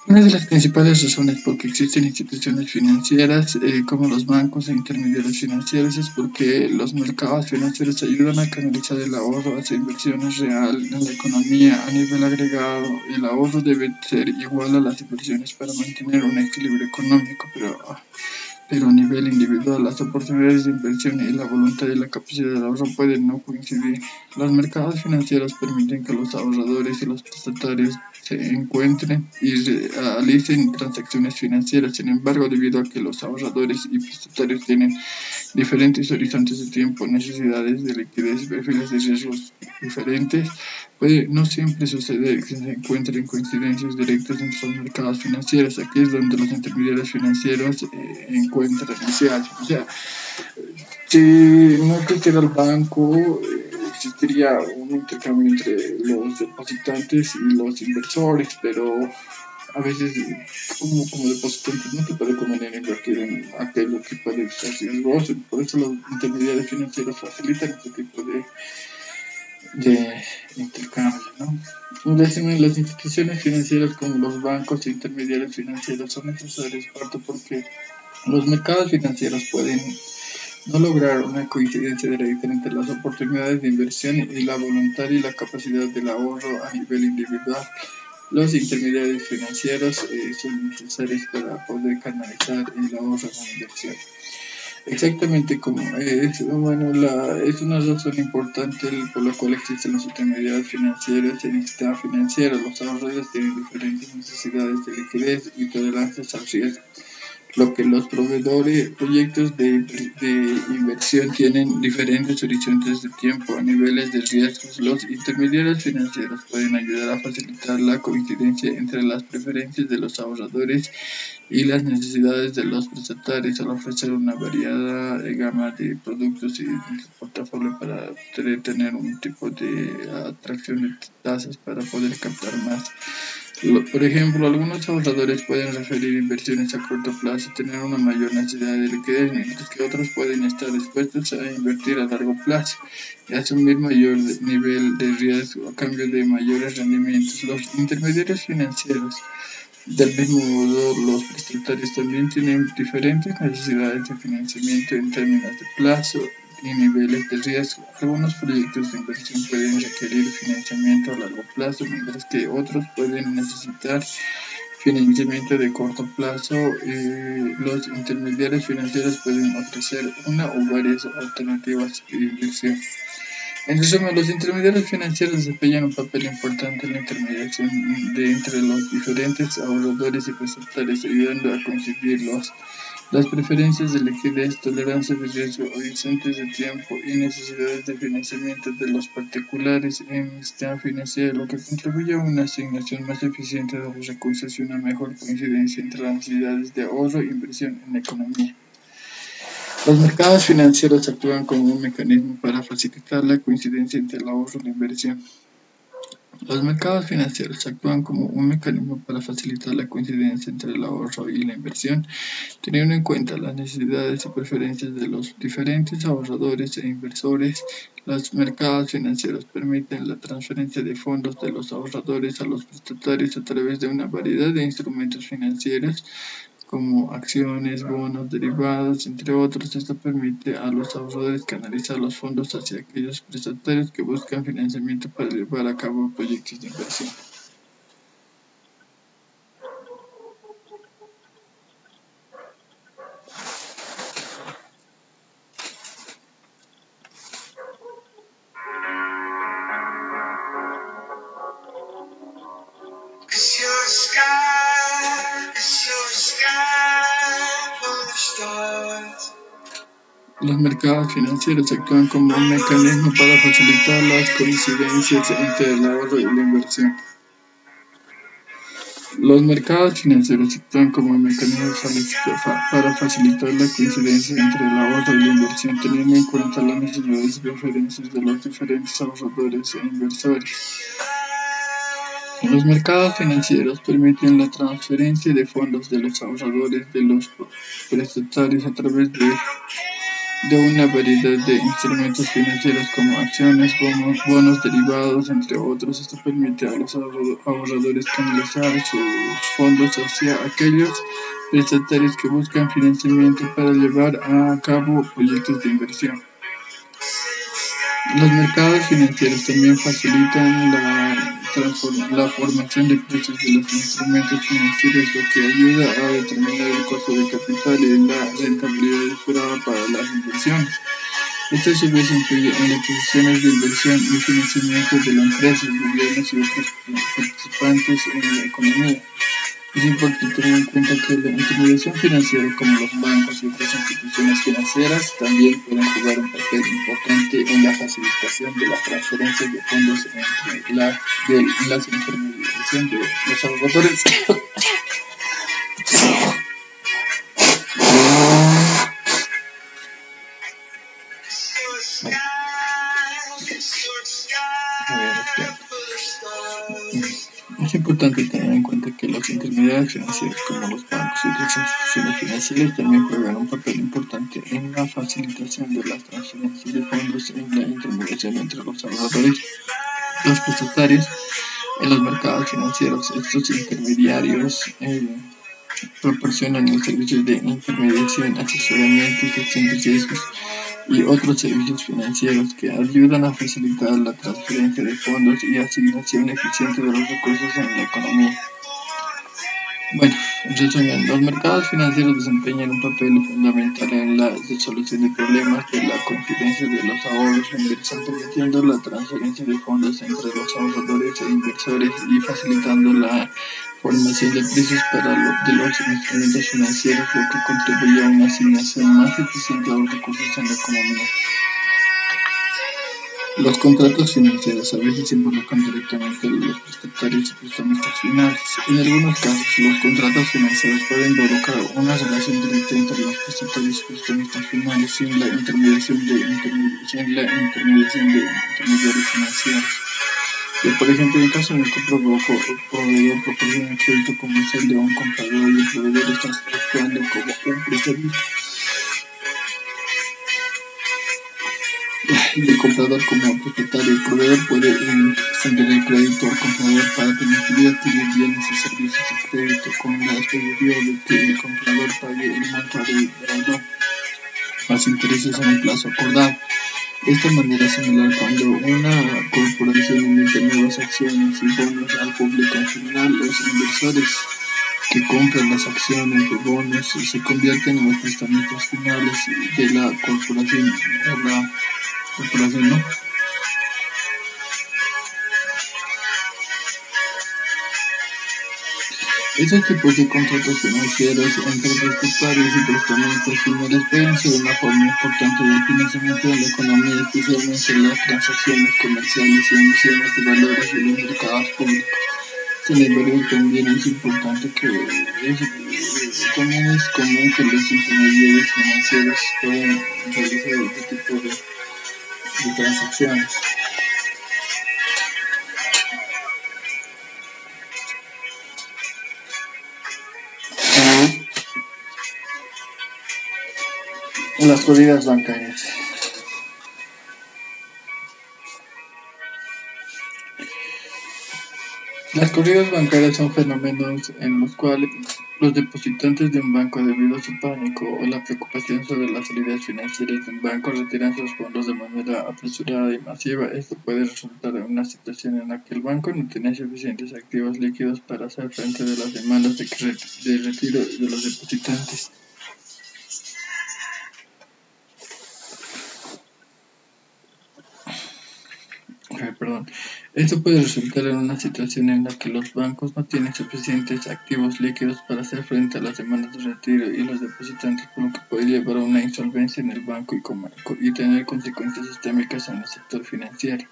Una de las principales razones por que existen instituciones financieras como los bancos e intermediarios financieros es porque los mercados financieros ayudan a canalizar el ahorro hacia inversiones reales en la economía a nivel agregado. El ahorro debe ser igual a las inversiones para mantener un equilibrio económico, pero a nivel individual las oportunidades de inversión y la voluntad y la capacidad de ahorro pueden no coincidir. Los mercados financieros permiten que los ahorradores y los prestatarios se encuentren y realicen transacciones financieras. Sin embargo, debido a que los ahorradores y prestatarios tienen diferentes horizontes de tiempo, necesidades de liquidez y perfiles de riesgos diferentes, puede no siempre suceder que se encuentren coincidencias directas entre los mercados financieros. Aquí es donde los intermediarios financieros encuentran ese hallo. O sea, si no existiera el banco, existiría un intercambio entre los depositantes y los inversores, pero a veces como depositante no te puede convenir invertir en aquello que puede ser riesgoso. Por eso los intermediarios financieros facilitan este tipo de intercambio, ¿no? Las instituciones financieras como los bancos e intermediarios financieros son necesarios porque los mercados financieros pueden no lograr una coincidencia directa entre las oportunidades de inversión y la voluntad y la capacidad del ahorro a nivel individual. Los intermediarios financieros son necesarios para poder canalizar el ahorro en la inversión. Exactamente como es una razón importante por la cual existen los intermediarios financieros en el sistema financiero. Los ahorradores tienen diferentes necesidades de liquidez y tolerancias al riesgo, lo que los proyectos de inversión tienen diferentes horizontes de tiempo a niveles de riesgos. Los intermediarios financieros pueden ayudar a facilitar la coincidencia entre las preferencias de los ahorradores y las necesidades de los prestatarios al ofrecer una variada gama de productos y portafolio para tener un tipo de atracción de tasas para poder captar más Por ejemplo, algunos ahorradores pueden referir inversiones a corto plazo y tener una mayor necesidad de liquidez, mientras que otros pueden estar dispuestos a invertir a largo plazo y asumir mayor nivel de riesgo a cambio de mayores rendimientos. Los intermediarios financieros, del mismo modo, los prestatarios también tienen diferentes necesidades de financiamiento en términos de plazo y niveles de riesgo. Algunos proyectos de inversión pueden requerir financiamiento a largo plazo, mientras que otros pueden necesitar financiamiento de corto plazo. Los intermediarios financieros pueden ofrecer una o varias alternativas de inversión. En resumen, los intermediarios financieros desempeñan un papel importante en la intermediación entre los diferentes ahorradores y prestatarios, ayudando a conseguir las preferencias de liquidez, tolerancia de riesgo, horizontes de tiempo y necesidades de financiamiento de los particulares en el sistema financiero, lo que contribuye a una asignación más eficiente de los recursos y una mejor coincidencia entre las necesidades de ahorro e inversión en la economía. Los mercados financieros actúan como un mecanismo para facilitar la coincidencia entre el ahorro y la inversión. Los mercados financieros actúan como un mecanismo para facilitar la coincidencia entre el ahorro y la inversión, teniendo en cuenta las necesidades y preferencias de los diferentes ahorradores e inversores. Los mercados financieros permiten la transferencia de fondos de los ahorradores a los prestatarios a través de una variedad de instrumentos financieros como acciones, bonos, derivados, entre otros. Esto permite a los ahorradores canalizar los fondos hacia aquellos prestatarios que buscan financiamiento para llevar a cabo proyectos de inversión. Los mercados financieros actúan como un mecanismo para facilitar las coincidencias entre el ahorro y la inversión. Los mercados financieros actúan como un mecanismo para facilitar la coincidencia entre el ahorro y la inversión, teniendo en cuenta las necesidades y preferencias de los diferentes ahorradores e inversores. Los mercados financieros permiten la transferencia de fondos de los ahorradores de los prestatarios a través de una variedad de instrumentos financieros como acciones, bonos derivados, entre otros. Esto permite a los ahorradores canalizar sus fondos hacia aquellos prestatarios que buscan financiamiento para llevar a cabo proyectos de inversión. Los mercados financieros también facilitan la formación de precios de los instrumentos financieros, lo que ayuda a determinar el costo de capital y la rentabilidad esperada para las inversiones. Esto a su vez influye en las decisiones de inversión y financiamiento de las empresas, gobiernos y otros participantes en la economía. Es importante tener en cuenta que la intermediación financiera, como los bancos y otras instituciones financieras, también pueden jugar un papel importante en la facilitación de las transferencias de fondos entre las intermediación de los ahorradores. Es importante tener en cuenta que los intermediarios financieros, como los bancos y otras instituciones financieras, también juegan un papel importante en la facilitación de las transferencias de fondos en la intermediación entre los ahorradores y los prestatarios en los mercados financieros. Estos intermediarios proporcionan los servicios de intermediación, asesoramiento y gestión de riesgos y otros servicios financieros que ayudan a facilitar la transferencia de fondos y asignación eficiente de los recursos en la economía. Bueno, en resumen, los mercados financieros desempeñan un papel fundamental en la resolución de problemas de la coincidencia de los ahorros e inversión, permitiendo la transferencia de fondos entre los ahorradores e inversores y facilitando la formación de precios de los instrumentos financieros, lo que contribuye a una asignación más eficiente de los recursos en la economía. Los contratos financieros a veces involucran directamente a los prestatarios y prestamistas finales. En algunos casos, los contratos financieros pueden involucrar una relación directa entre los prestatarios y prestamistas finales sin la intermediación de intermediarios financieros. Por ejemplo, en caso de que un proveedor proporcione crédito comercial de un comprador y el proveedor está actuando como un prestamista y el comprador como propietario, el proveedor puede extender el crédito al comprador para permitir adquirir bienes y servicios de crédito con la expectativa de que el comprador pague el monto adeudado más intereses en el plazo acordado. De esta manera similar, cuando una corporación emite nuevas acciones y bonos al público en general, los inversores que compran las acciones de bonos se convierten en los prestamistas finales de la corporación, ¿no? Esos tipos de contratos financieros entre propietarios y prestamistas finales pueden ser una forma importante del financiamiento de la economía, especialmente en las transacciones comerciales y emisiones de valores en los mercados públicos. Sin embargo, también es importante también es común que los intermediarios financieros puedan realizar este tipo de transacciones. Las corridas bancarias. Las corridas bancarias son fenómenos en los cuales los depositantes de un banco, debido a su pánico o la preocupación sobre las salidas financieras de un banco, retiran sus fondos de manera apresurada y masiva. Esto puede resultar en una situación en la que el banco no tiene suficientes activos líquidos para hacer frente a las demandas de retiro de los depositantes. Esto puede resultar en una situación en la que los bancos no tienen suficientes activos líquidos para hacer frente a las demandas de retiro y los depositantes, por lo que puede llevar a una insolvencia en el banco y tener consecuencias sistémicas en el sector financiero.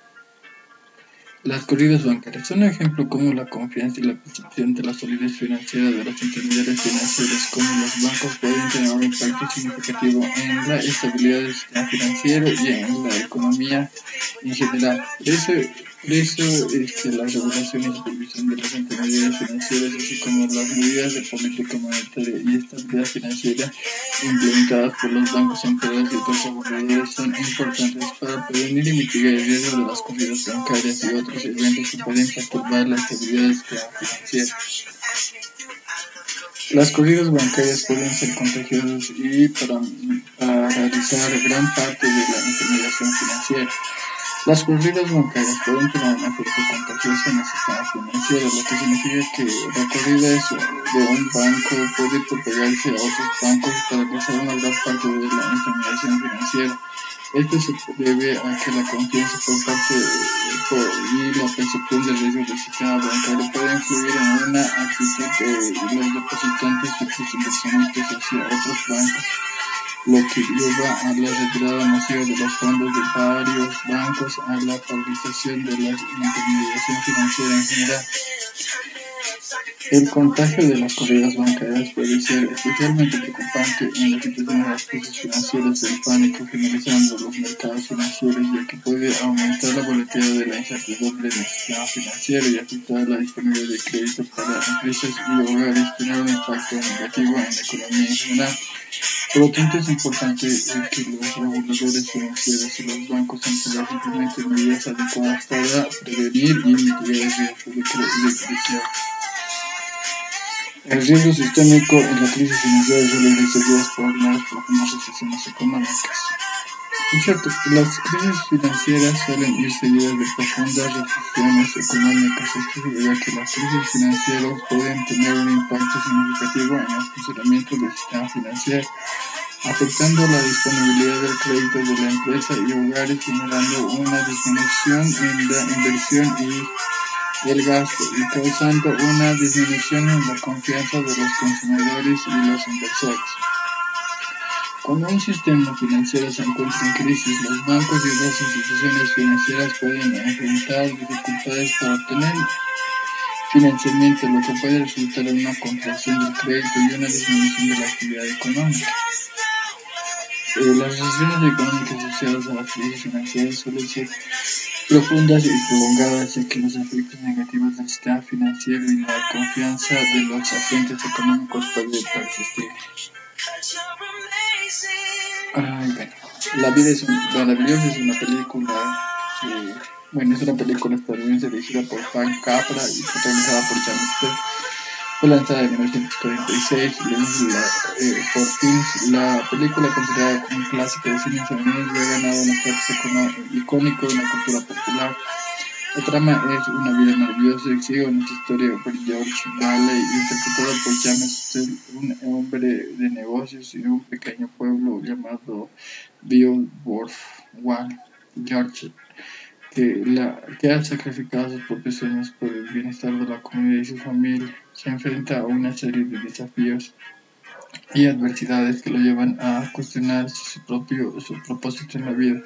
Las corridas bancarias son un ejemplo como la confianza y la percepción de la solidez financiera de los intermediarios financieros, como los bancos pueden tener un impacto significativo en la estabilidad del sistema financiero y en la economía en general. Por eso es que la regulación y supervisión de los intermediarios financieros, así como las medidas de política monetaria y estabilidad financiera implementadas por los bancos centrales y otros reguladores, son importantes para prevenir y mitigar el riesgo de las corridas bancarias y otros eventos que pueden perturbar la estabilidad del sistema financiero. Las corridas bancarias pueden ser contagiosas y paralizar gran parte de la intermediación financiera. Las corridas bancarias pueden tener un efecto contagioso en el sistema financiero, lo que significa que la corrida de un banco puede propagarse a otros bancos y paralizar una gran parte de la intermediación financiera. Esto se debe a que la confianza y la percepción del riesgo del sistema bancario puede influir en una actitud de los depositantes y sus inversionistas hacia otros bancos, lo que lleva a la retirada masiva de los fondos de varios bancos, a la paralización de la intermediación financiera en general. El contagio de las corridas bancarias puede ser especialmente preocupante en la situación de las crisis financieras del pánico generalizando los mercados financieros, ya que puede aumentar la volatilidad de la incertidumbre del sistema financiero y afectar la disponibilidad de crédito para empresas y hogares, tener un impacto negativo en la economía en general. Por lo tanto, es importante que los reguladores financieros y los bancos centrales implementen medidas adecuadas para prevenir y mitigar el riesgo de crisis. El riesgo sistémico en la crisis financiera suele ser seguidas por las profundas recesiones económicas. Es cierto, las crisis financieras suelen ir seguidas de profundas recesiones económicas. Esto se debe a que las crisis financieras pueden tener un impacto significativo en el funcionamiento del sistema financiero, afectando la disponibilidad del crédito de la empresa y hogares, generando una disminución en la inversión y el gasto y causando una disminución en la confianza de los consumidores y los inversores. Cuando un sistema financiero se encuentra en crisis, los bancos y otras instituciones financieras pueden enfrentar dificultades para obtener financiamiento, lo que puede resultar en una contracción del crédito y una disminución de la actividad económica. Las recesiones económicas asociadas a las crisis financieras suelen ser profundas y prolongadas, ya que los efectos negativos del sistema financiero y la confianza de los agentes económicos pueden persistir. Ay, bueno. La vida es maravillosa es una película es una película estadounidense dirigida por Frank Capra y protagonizada por James Bond. Fue lanzada en 1946 por Films. La película, considerada como un clásico de cine estadounidense, ha ganado un estatus icónico de la cultura popular. La trama es una vida maravillosa y sigue una historia por George Bailey, interpretado por James Steele, un hombre de negocios y de un pequeño pueblo llamado Beowulf. George, que ha sacrificado sus propios sueños por el bienestar de la comunidad y su familia, se enfrenta a una serie de desafíos y adversidades que lo llevan a cuestionar su propósito en la vida.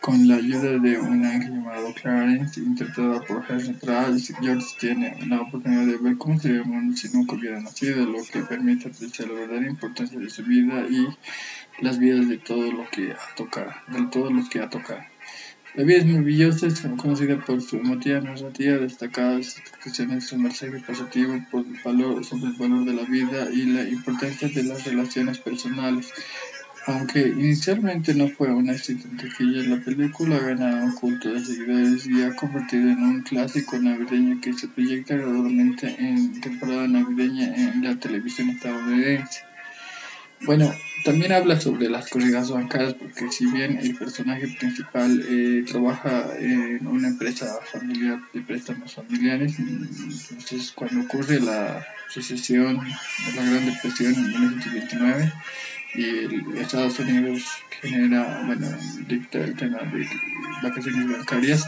Con la ayuda de un ángel llamado Clarence, interpretada por Henry Travis, George tiene la oportunidad de ver cómo sería el mundo si nunca hubiera nacido, lo que permite apreciar la verdadera importancia de su vida y las vidas de todos los que ha tocado. La vida es maravillosa, es conocida por su emotiva narrativa, destacadas expresiones de mensaje positivo sobre el valor de la vida y la importancia de las relaciones personales. Aunque inicialmente no fue un éxito en taquilla, la película ha ganado un culto de seguidores y ha convertido en un clásico navideño que se proyecta gradualmente en temporada navideña en la televisión estadounidense. Bueno, también habla sobre las corridas bancarias, porque si bien el personaje principal trabaja en una empresa familiar de préstamos familiares, entonces cuando ocurre la recesión, la Gran Depresión en 1929, y Estados Unidos dicta el tema de vacaciones bancarias,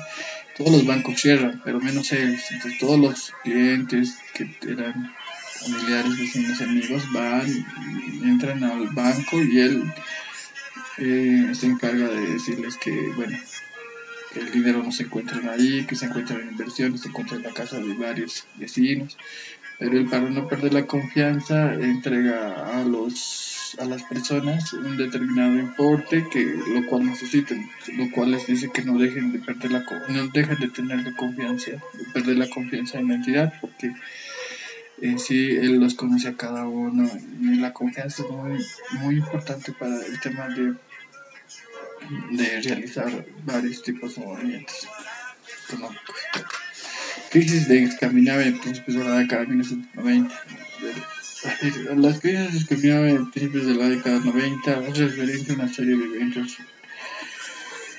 todos los bancos cierran, pero menos ellos. Entonces todos los clientes que eran familiares, vecinos, amigos, entran al banco y él se encarga de decirles que el dinero no se encuentra ahí, que se encuentra en inversiones, se encuentra en la casa de varios vecinos, pero él, para no perder la confianza, entrega a las personas un determinado importe, lo cual necesitan, lo cual les dice que no dejen de no dejen de tener la confianza, de perder la confianza en la entidad, porque en sí él los conoce a cada uno y la confianza es muy importante para el tema de realizar varios tipos de movimientos económicos. Crisis de Escandinavia en principios de la década de 1990. Las crisis de Escandinavia en principios de la década de 90 es referencia a una serie de eventos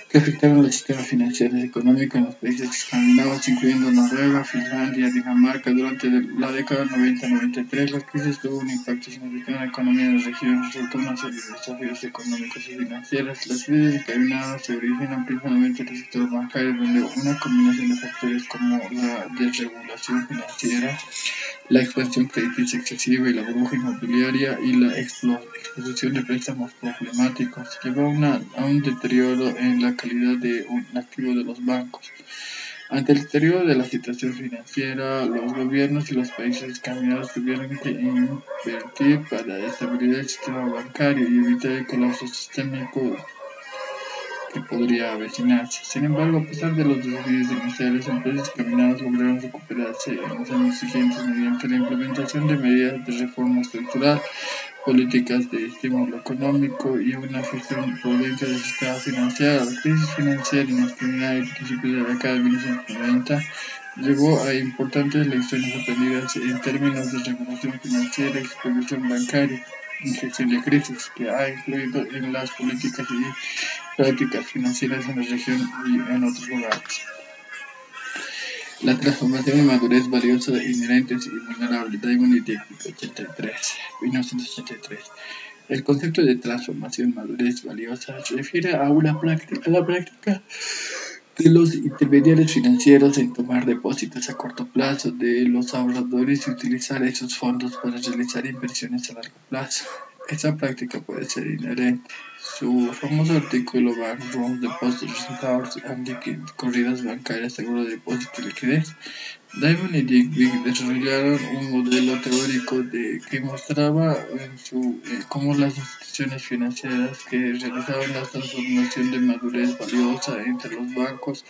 que afectaron el sistema financiero y económico en los países escandinavos, incluyendo Noruega, Finlandia, Dinamarca. Durante la década 90-93, la crisis tuvo un impacto significativo en la economía de la región, resultó una serie de desafíos económicos y financieros. Las crisis encadenadas se originan principalmente en el sector bancario, donde una combinación de factores como la desregulación financiera, la expansión crediticia excesiva y la burbuja inmobiliaria y la exposición de préstamos problemáticos llevó a un deterioro en la calidad de un activo de los bancos. Ante el deterioro de la situación financiera, los gobiernos y los países escandinavos tuvieron que invertir para estabilizar el sistema bancario y evitar el colapso sistémico que podría avecinarse. Sin embargo, a pesar de los desafíos iniciales, las empresas escandinavas lograron recuperarse en los años siguientes mediante la implementación de medidas de reforma estructural, políticas de estímulo económico y una gestión prudente del sistema financiero. La crisis financiera en Escandinavia a principios de la década de 1990 llevó a importantes lecciones aprendidas en términos de regulación financiera y supervisión bancaria y gestión de crisis, que ha influido en las políticas y prácticas financieras en la región y en otros lugares. La transformación y madurez valiosa inherentes y vulnerables. Diamond y Dick, 1983. El concepto de transformación y madurez valiosa se refiere a la práctica de los intermediarios financieros en tomar depósitos a corto plazo de los ahorradores y utilizar esos fondos para realizar inversiones a largo plazo. Esta práctica puede ser inherente. Su famoso artículo Bankrupt Deposit Results and Corridas bancarias, seguro de depósito y liquidez. Diamond y Dick desarrollaron un modelo teórico que mostraba cómo las instituciones instituciones financieras que realizaban la transformación de madurez valiosa entre los bancos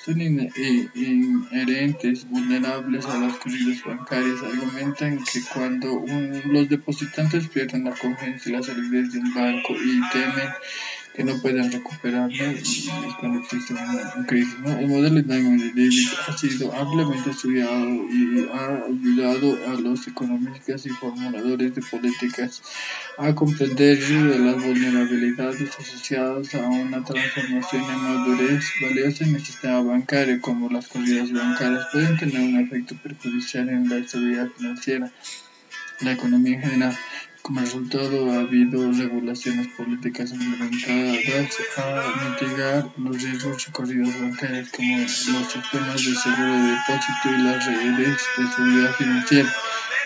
son inherentes, vulnerables a las corridas bancarias. Argumentan que cuando los depositantes pierden la confianza y la solidez de un banco y temen que no puedan recuperarlo y cuando existe una crisis, ¿no? El modelo Diamond de Davis ha sido ampliamente estudiado y ha ayudado a los economistas y formuladores de políticas a comprender las vulnerabilidades asociadas a una transformación en madurez valiosa en el sistema bancario, como las corridas bancarias pueden tener un efecto perjudicial en la estabilidad financiera, la economía en general. Como resultado, ha habido regulaciones políticas implementadas a mitigar los riesgos de corridas bancarias, como los sistemas de seguro de depósito y las redes de seguridad financiera,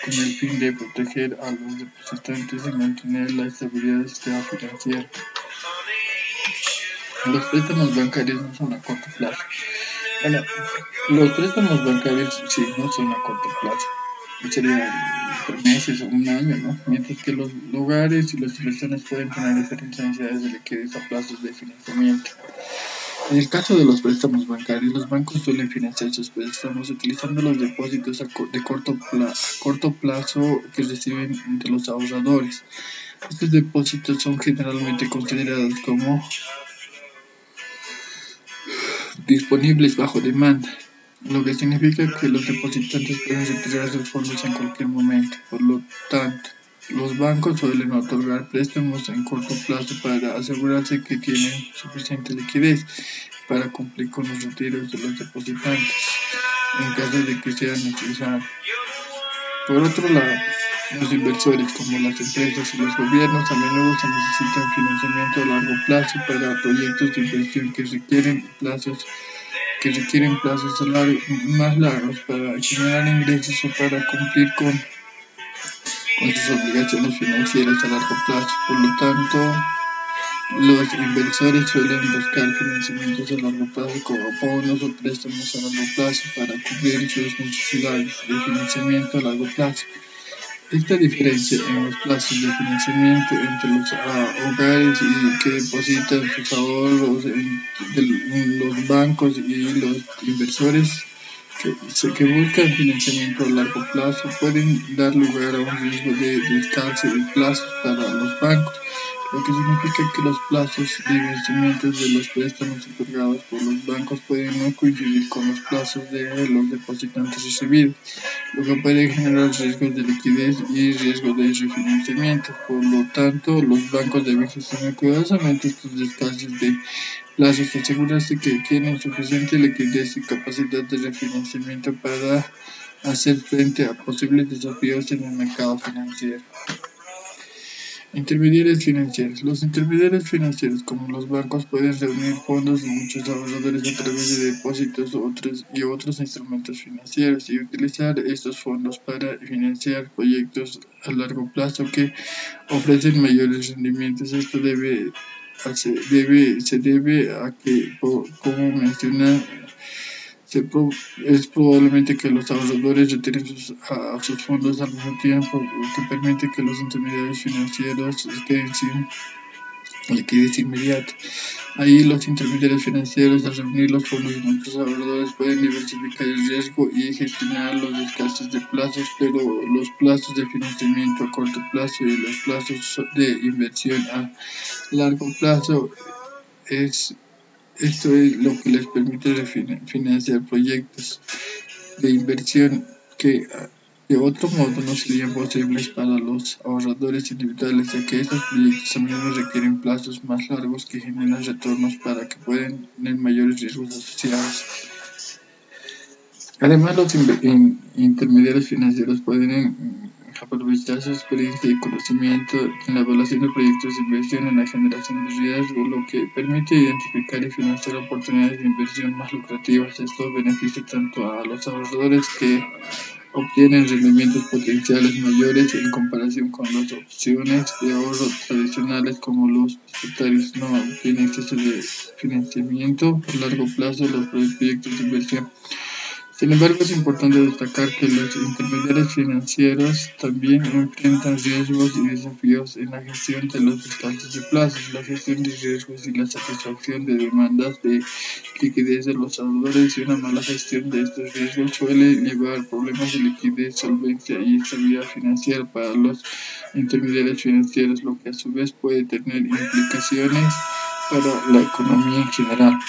con el fin de proteger a los depositantes y mantener la estabilidad del sistema financiero. Los préstamos bancarios no son a corto plazo. Bueno, los préstamos bancarios sí no son a corto plazo. Sería 3 meses o un año, ¿no? Mientras que los lugares y las inversiones pueden tener diferentes necesidades de liquidez a plazos de financiamiento. En el caso de los préstamos bancarios, los bancos suelen financiar sus préstamos utilizando los depósitos de corto plazo que reciben de los ahorradores. Estos depósitos son generalmente considerados como disponibles bajo demanda, lo que significa que los depositantes pueden retirar sus fondos en cualquier momento. Por lo tanto, los bancos suelen otorgar préstamos en corto plazo para asegurarse que tienen suficiente liquidez para cumplir con los retiros de los depositantes en caso de que sea necesario. Por otro lado, los inversores, como las empresas y los gobiernos, a menudo se necesitan financiamiento a largo plazo para proyectos de inversión que requieren plazos más largos para generar ingresos o para cumplir con sus obligaciones financieras a largo plazo. Por lo tanto, los inversores suelen buscar financiamientos a largo plazo como bonos o préstamos a largo plazo para cubrir sus necesidades de financiamiento a largo plazo. Esta diferencia en los plazos de financiamiento entre los hogares que depositan sus ahorros en los bancos y los inversores que buscan financiamiento a largo plazo pueden dar lugar a un riesgo de descalce de plazos para los bancos, lo que significa que los plazos de vencimiento de los préstamos otorgados por los bancos pueden no coincidir con los plazos de los depositantes recibidos, lo que puede generar riesgos de liquidez y riesgo de refinanciamiento. Por lo tanto, los bancos deben gestionar cuidadosamente estos descansos de plazos y asegurarse que tienen suficiente liquidez y capacidad de refinanciamiento para hacer frente a posibles desafíos en el mercado financiero. Intermediarios financieros. Los intermediarios financieros, como los bancos, pueden reunir fondos de muchos ahorradores a través de depósitos y otros instrumentos financieros y utilizar estos fondos para financiar proyectos a largo plazo que ofrecen mayores rendimientos. Esto se debe a que, como menciona, es probablemente que los ahorradores retiren sus fondos al mismo tiempo, lo que permite que los intermediarios financieros queden sin liquidez inmediata. Ahí los intermediarios financieros, al reunir los fondos de muchos ahorradores, pueden diversificar el riesgo y gestionar los desgastes de plazos, pero los plazos de financiamiento a corto plazo y los plazos de inversión a largo plazo esto es lo que les permite financiar proyectos de inversión que de otro modo no serían posibles para los ahorradores individuales, ya que estos proyectos a menudo requieren plazos más largos que generan retornos para que puedan tener mayores riesgos asociados. Además, los intermediarios financieros pueden aprovechar su experiencia y conocimiento en la evaluación de proyectos de inversión en la generación de riesgo, lo que permite identificar y financiar oportunidades de inversión más lucrativas. Esto beneficia tanto a los ahorradores que obtienen rendimientos potenciales mayores en comparación con las opciones de ahorro tradicionales, como los propietarios no tienen acceso de financiamiento a largo plazo. Los proyectos de inversión Sin embargo, es importante destacar que los intermediarios financieros también enfrentan riesgos y desafíos en la gestión de los distantes de plazos, la gestión de riesgos y la satisfacción de demandas de liquidez de los ahorradores, y una mala gestión de estos riesgos suele llevar a problemas de liquidez, solvencia y estabilidad financiera para los intermediarios financieros, lo que a su vez puede tener implicaciones para la economía en general.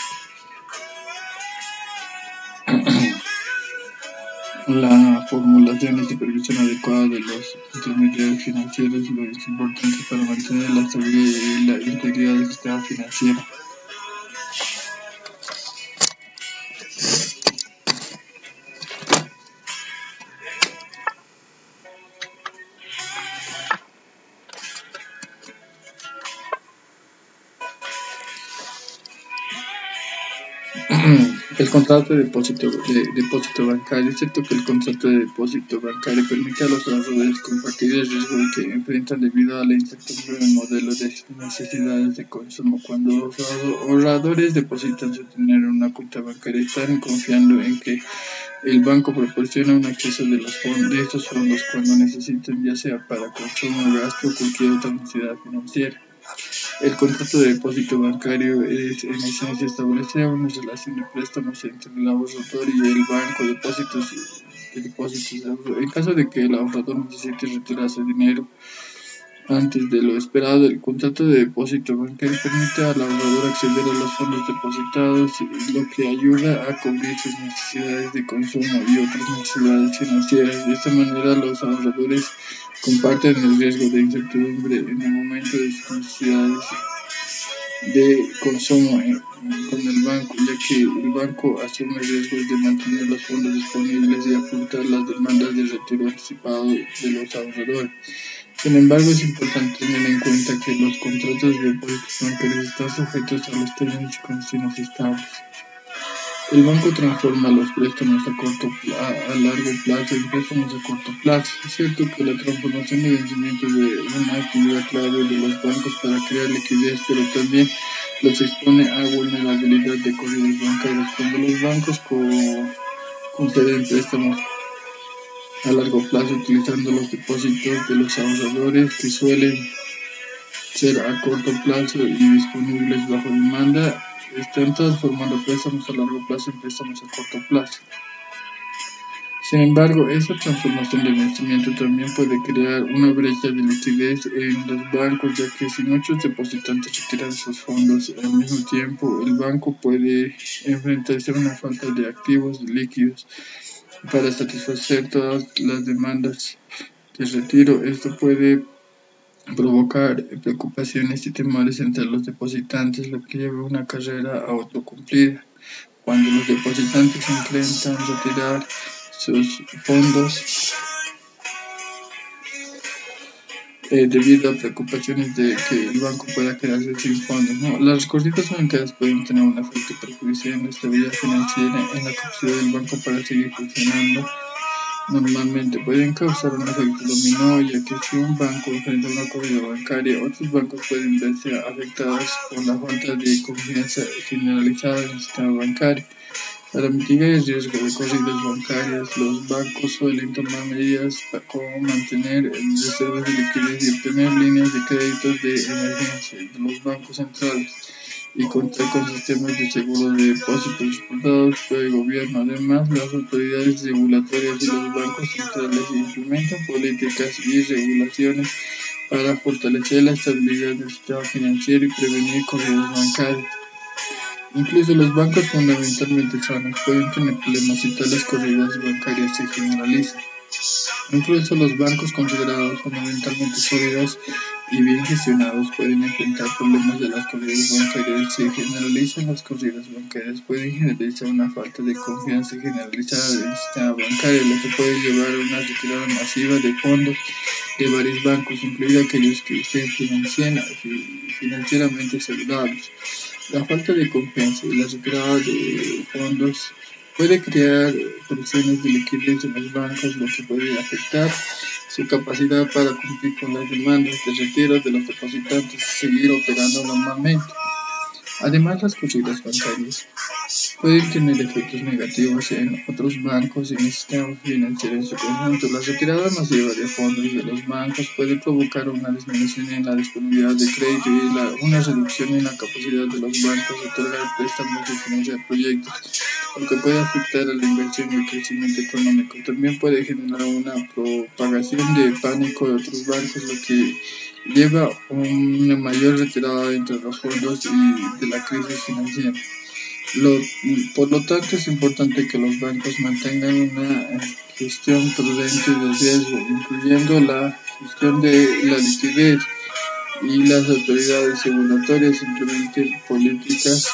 La formulación y supervisión adecuada de los intermediarios financieros es importante para mantener la estabilidad y la integridad del sistema financiero. El contrato de depósito bancario. Es cierto que el contrato de depósito bancario permite a los ahorradores compartir el riesgo que enfrentan debido a la incertidumbre del modelo de necesidades de consumo. Cuando los ahorradores depositan su dinero en una cuenta bancaria, están confiando en que el banco proporciona un acceso de estos fondos cuando necesitan, ya sea para consumo, gasto o cualquier otra necesidad financiera. El contrato de depósito bancario es, en esencia, establece una relación de préstamos entre el ahorrador y el banco de depósitos. En caso de que el ahorrador necesite retirar su dinero antes de lo esperado, el contrato de depósito bancario permite al ahorrador acceder a los fondos depositados, lo que ayuda a cubrir sus necesidades de consumo y otras necesidades financieras. De esta manera, los ahorradores comparten el riesgo de incertidumbre en el momento de sus necesidades de consumo con el banco, ya que el banco asume riesgos de mantener los fondos disponibles y afrontar las demandas de retiro anticipado de los ahorradores. Sin embargo, es importante tener en cuenta que los contratos de depósitos bancarios están sujetos a los términos y condiciones estables. El banco transforma los préstamos a largo plazo en préstamos a corto plazo. Es cierto que la transformación de vencimiento de una actividad clave de los bancos para crear liquidez, pero también los expone a vulnerabilidad de corridas bancarias. Cuando los bancos conceden préstamos a largo plazo utilizando los depósitos de los ahorradores, que suelen ser a corto plazo y disponibles bajo demanda, están transformando préstamos a largo plazo en préstamos a corto plazo. Sin embargo, esa transformación de vencimiento también puede crear una brecha de liquidez en los bancos, ya que si muchos depositantes retiran sus fondos al mismo tiempo, el banco puede enfrentarse a una falta de activos líquidos para satisfacer todas las demandas de retiro. Esto puede provocar preocupaciones y temores entre los depositantes, lo que lleva a una carrera autocumplida. Cuando los depositantes intentan retirar sus fondos debido a preocupaciones de que el banco pueda quedarse sin fondos, ¿no? Las corridas bancarias pueden tener un efecto perjudicial en la estabilidad financiera, en la capacidad del banco para seguir funcionando. Normalmente pueden causar un efecto dominó, ya que si un banco enfrenta una corrida bancaria, otros bancos pueden verse afectados por la falta de confianza generalizada en el sistema bancario. Para mitigar el riesgo de corridas bancarias, los bancos suelen tomar medidas como mantener reservas de liquidez y obtener líneas de créditos de emergencia de los bancos centrales y contar con sistemas de seguro de depósitos respaldados por el gobierno. Además, las autoridades regulatorias y los bancos centrales implementan políticas y regulaciones para fortalecer la estabilidad del sistema financiero y prevenir corridas bancarias. Incluso los bancos fundamentalmente sanos pueden tener problemas si tales corridas bancarias se generalizan. Incluso los bancos considerados fundamentalmente sólidos y bien gestionados pueden enfrentar problemas de las corridas bancarias. Si generalizan las corridas bancarias, pueden generalizar una falta de confianza generalizada del sistema bancario, lo que puede llevar a una retirada masiva de fondos de varios bancos, incluidos aquellos que estén financieramente saludables. La falta de confianza y la retirada de fondos puede crear presiones de liquidez en los bancos, lo que puede afectar su capacidad para cumplir con las demandas de retiro de los depositantes y seguir operando normalmente. Además, las corridas bancarias pueden tener efectos negativos en otros bancos y en el sistema financiero en su conjunto. La retirada masiva de fondos de los bancos puede provocar una disminución en la disponibilidad de crédito y una reducción en la capacidad de los bancos de otorgar préstamos y financiar proyectos, lo que puede afectar a la inversión y el crecimiento económico. También puede generar una propagación de pánico de otros bancos, lo que lleva a una mayor retirada entre los fondos y de la crisis financiera. Lo- por lo tanto, es importante que los bancos mantengan una gestión prudente de riesgo, incluyendo la gestión de la liquidez, y las autoridades regulatorias implementen políticas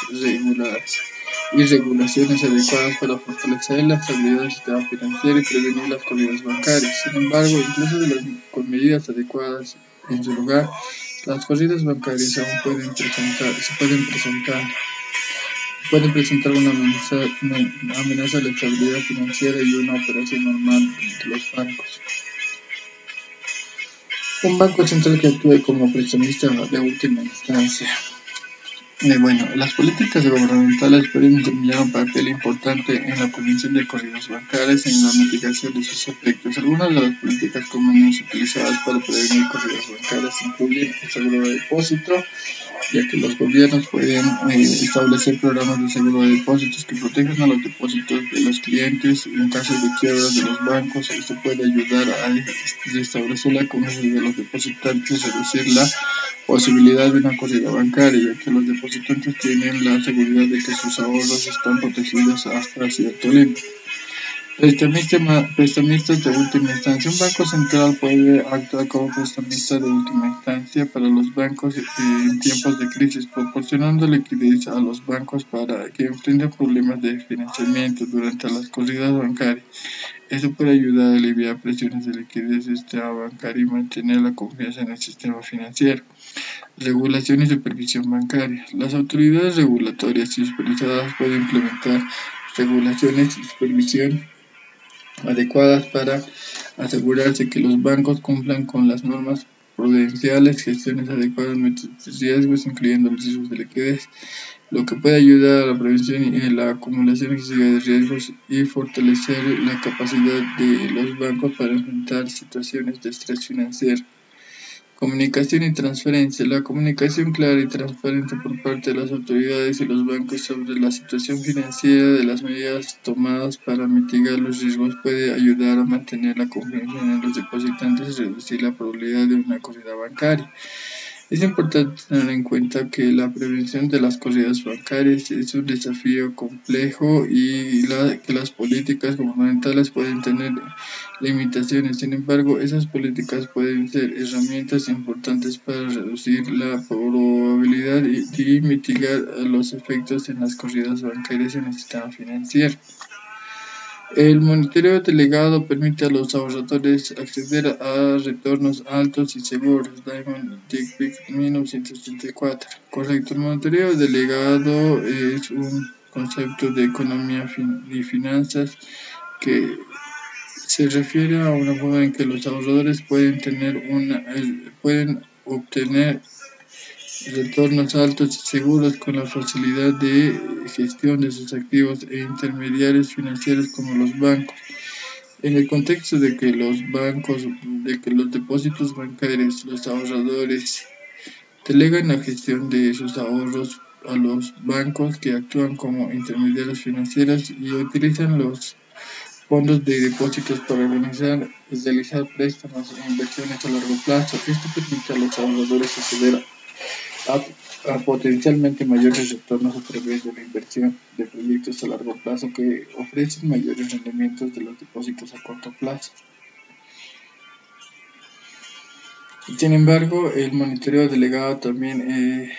y regulaciones adecuadas para fortalecer la estabilidad del sistema financiero y prevenir las corridas bancarias. Sin embargo, incluso con medidas adecuadas en su lugar, las corridas bancarias aún pueden presentar una amenaza a la estabilidad financiera y una operación normal de los bancos. Un banco central que actúe como prestamista de última instancia. Las políticas gubernamentales pueden desempeñar un papel importante en la prevención de corridas bancarias y en la mitigación de sus efectos. Algunas de las políticas comunes utilizadas para prevenir corridas bancarias incluyen el seguro de depósito, ya que los gobiernos pueden establecer programas de seguro de depósitos que protejan a los depósitos de los clientes en caso de quiebras de los bancos. Esto puede ayudar a restablecer la confianza de los depositantes, reducir la posibilidad de una corrida bancaria, ya que los depositantes tienen la seguridad de que sus ahorros están protegidos hasta cierto límite. Prestamistas de última instancia. Un banco central puede actuar como prestamista de última instancia para los bancos en tiempos de crisis, proporcionando liquidez a los bancos para que enfrenten problemas de financiamiento durante las corridas bancarias. Esto puede ayudar a aliviar presiones de liquidez del sistema bancario y mantener la confianza en el sistema financiero. Regulación y supervisión bancaria. Las autoridades regulatorias y supervisadas pueden implementar regulaciones y supervisión adecuadas para asegurarse que los bancos cumplan con las normas prudenciales, gestiones adecuadas de riesgos, incluyendo los riesgos de liquidez, lo que puede ayudar a la prevención y la acumulación excesiva de riesgos y fortalecer la capacidad de los bancos para enfrentar situaciones de estrés financiero. Comunicación y transferencia. La comunicación clara y transparente por parte de las autoridades y los bancos sobre la situación financiera de las medidas tomadas para mitigar los riesgos puede ayudar a mantener la confianza en los depositantes y reducir la probabilidad de una corrida bancaria. Es importante tener en cuenta que la prevención de las corridas bancarias es un desafío complejo y que las políticas gubernamentales pueden tener limitaciones. Sin embargo, esas políticas pueden ser herramientas importantes para reducir la probabilidad y mitigar los efectos en las corridas bancarias en el sistema financiero. El monitoreo delegado permite a los ahorradores acceder a retornos altos y seguros. Diamond Dickpick, 1984. Correcto, el monitoreo delegado es un concepto de economía y finanzas que se refiere a una forma en que los ahorradores pueden obtener retornos altos y seguros con la facilidad de gestión de sus activos e intermediarios financieros como los bancos. En el contexto de que los depósitos bancarios, los ahorradores delegan la gestión de sus ahorros a los bancos que actúan como intermediarios financieros y utilizan los fondos de depósitos para realizar préstamos e inversiones a largo plazo. Esto permite a los ahorradores acceder a potencialmente mayores retornos a través de la inversión de proyectos a largo plazo que ofrecen mayores rendimientos de los depósitos a corto plazo. Sin embargo, el monitoreo delegado también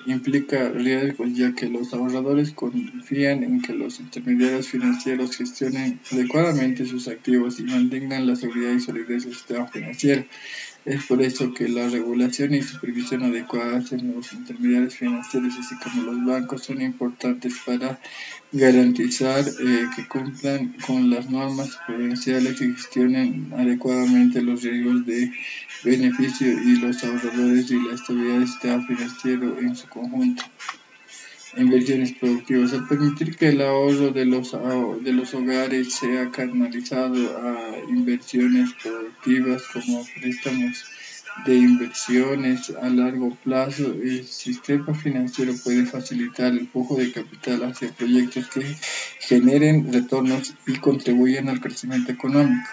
implica riesgos, ya que los ahorradores confían en que los intermediarios financieros gestionen adecuadamente sus activos y mantengan la seguridad y solidez del sistema financiero. Es por eso que la regulación y supervisión adecuadas en los intermediarios financieros, así como los bancos, son importantes para garantizar que cumplan con las normas prudenciales y gestionen adecuadamente los riesgos de beneficio y los ahorradores y la estabilidad del sistema financiero en su conjunto. Inversiones productivas. Al permitir que el ahorro de los hogares sea canalizado a inversiones productivas como préstamos de inversiones a largo plazo, el sistema financiero puede facilitar el flujo de capital hacia proyectos que generen retornos y contribuyan al crecimiento económico.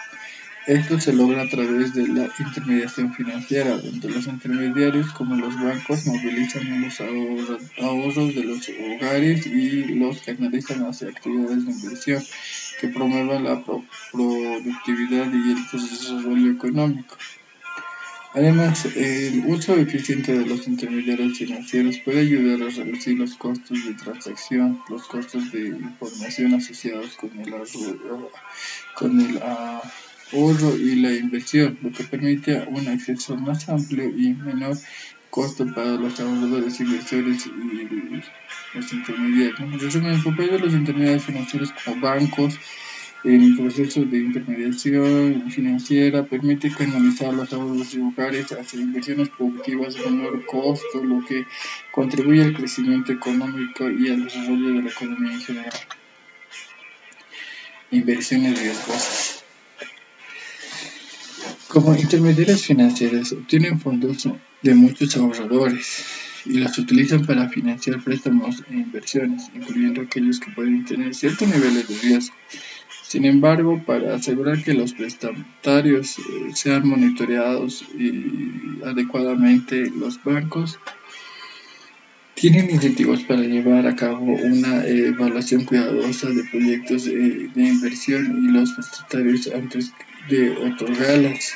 Esto se logra a través de la intermediación financiera, donde los intermediarios como los bancos movilizan los ahorros de los hogares y los canalizan hacia actividades de inversión que promuevan la productividad y el desarrollo económico. Además, el uso eficiente de los intermediarios financieros puede ayudar a reducir los costos de transacción, los costos de información asociados con el ahorro y la inversión, lo que permite un acceso más amplio y menor costo para los ahorradores, inversores y los intermediarios. En resumen, el papel de los intermediarios financieros como bancos en el proceso de intermediación financiera permite canalizar los ahorros de hogares hacia inversiones productivas de menor costo, lo que contribuye al crecimiento económico y al desarrollo de la economía en general. Inversiones riesgosas. Como intermediarios financieros obtienen fondos de muchos ahorradores y los utilizan para financiar préstamos e inversiones, incluyendo aquellos que pueden tener ciertos niveles de riesgo. Sin embargo, para asegurar que los prestatarios sean monitoreados adecuadamente, los bancos tienen incentivos para llevar a cabo una evaluación cuidadosa de proyectos de inversión y los prestatarios antes de otorgarlas.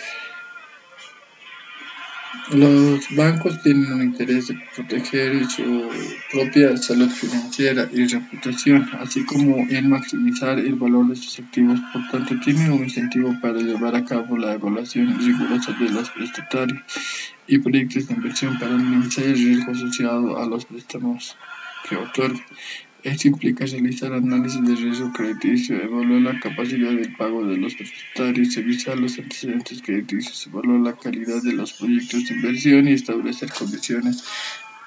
Los bancos tienen un interés de proteger su propia salud financiera y reputación, así como en maximizar el valor de sus activos. Por tanto, tienen un incentivo para llevar a cabo la evaluación rigurosa de los prestatarios y proyectos de inversión para minimizar el riesgo asociado a los préstamos que otorgan. Esto implica realizar análisis de riesgo crediticio, evaluar la capacidad de pago de los prestatarios, revisar los antecedentes crediticios, evaluar la calidad de los proyectos de inversión y establecer condiciones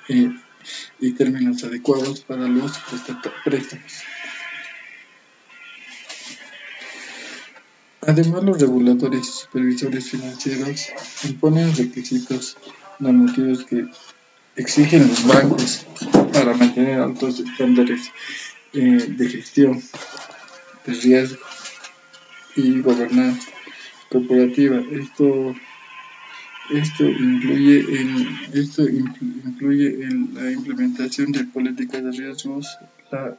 y términos adecuados para los préstamos. Además, los reguladores y supervisores financieros imponen requisitos normativos que exigen los bancos para mantener altos estándares de gestión, de riesgo y gobernanza corporativa. Esto incluye en la implementación de políticas de riesgos, la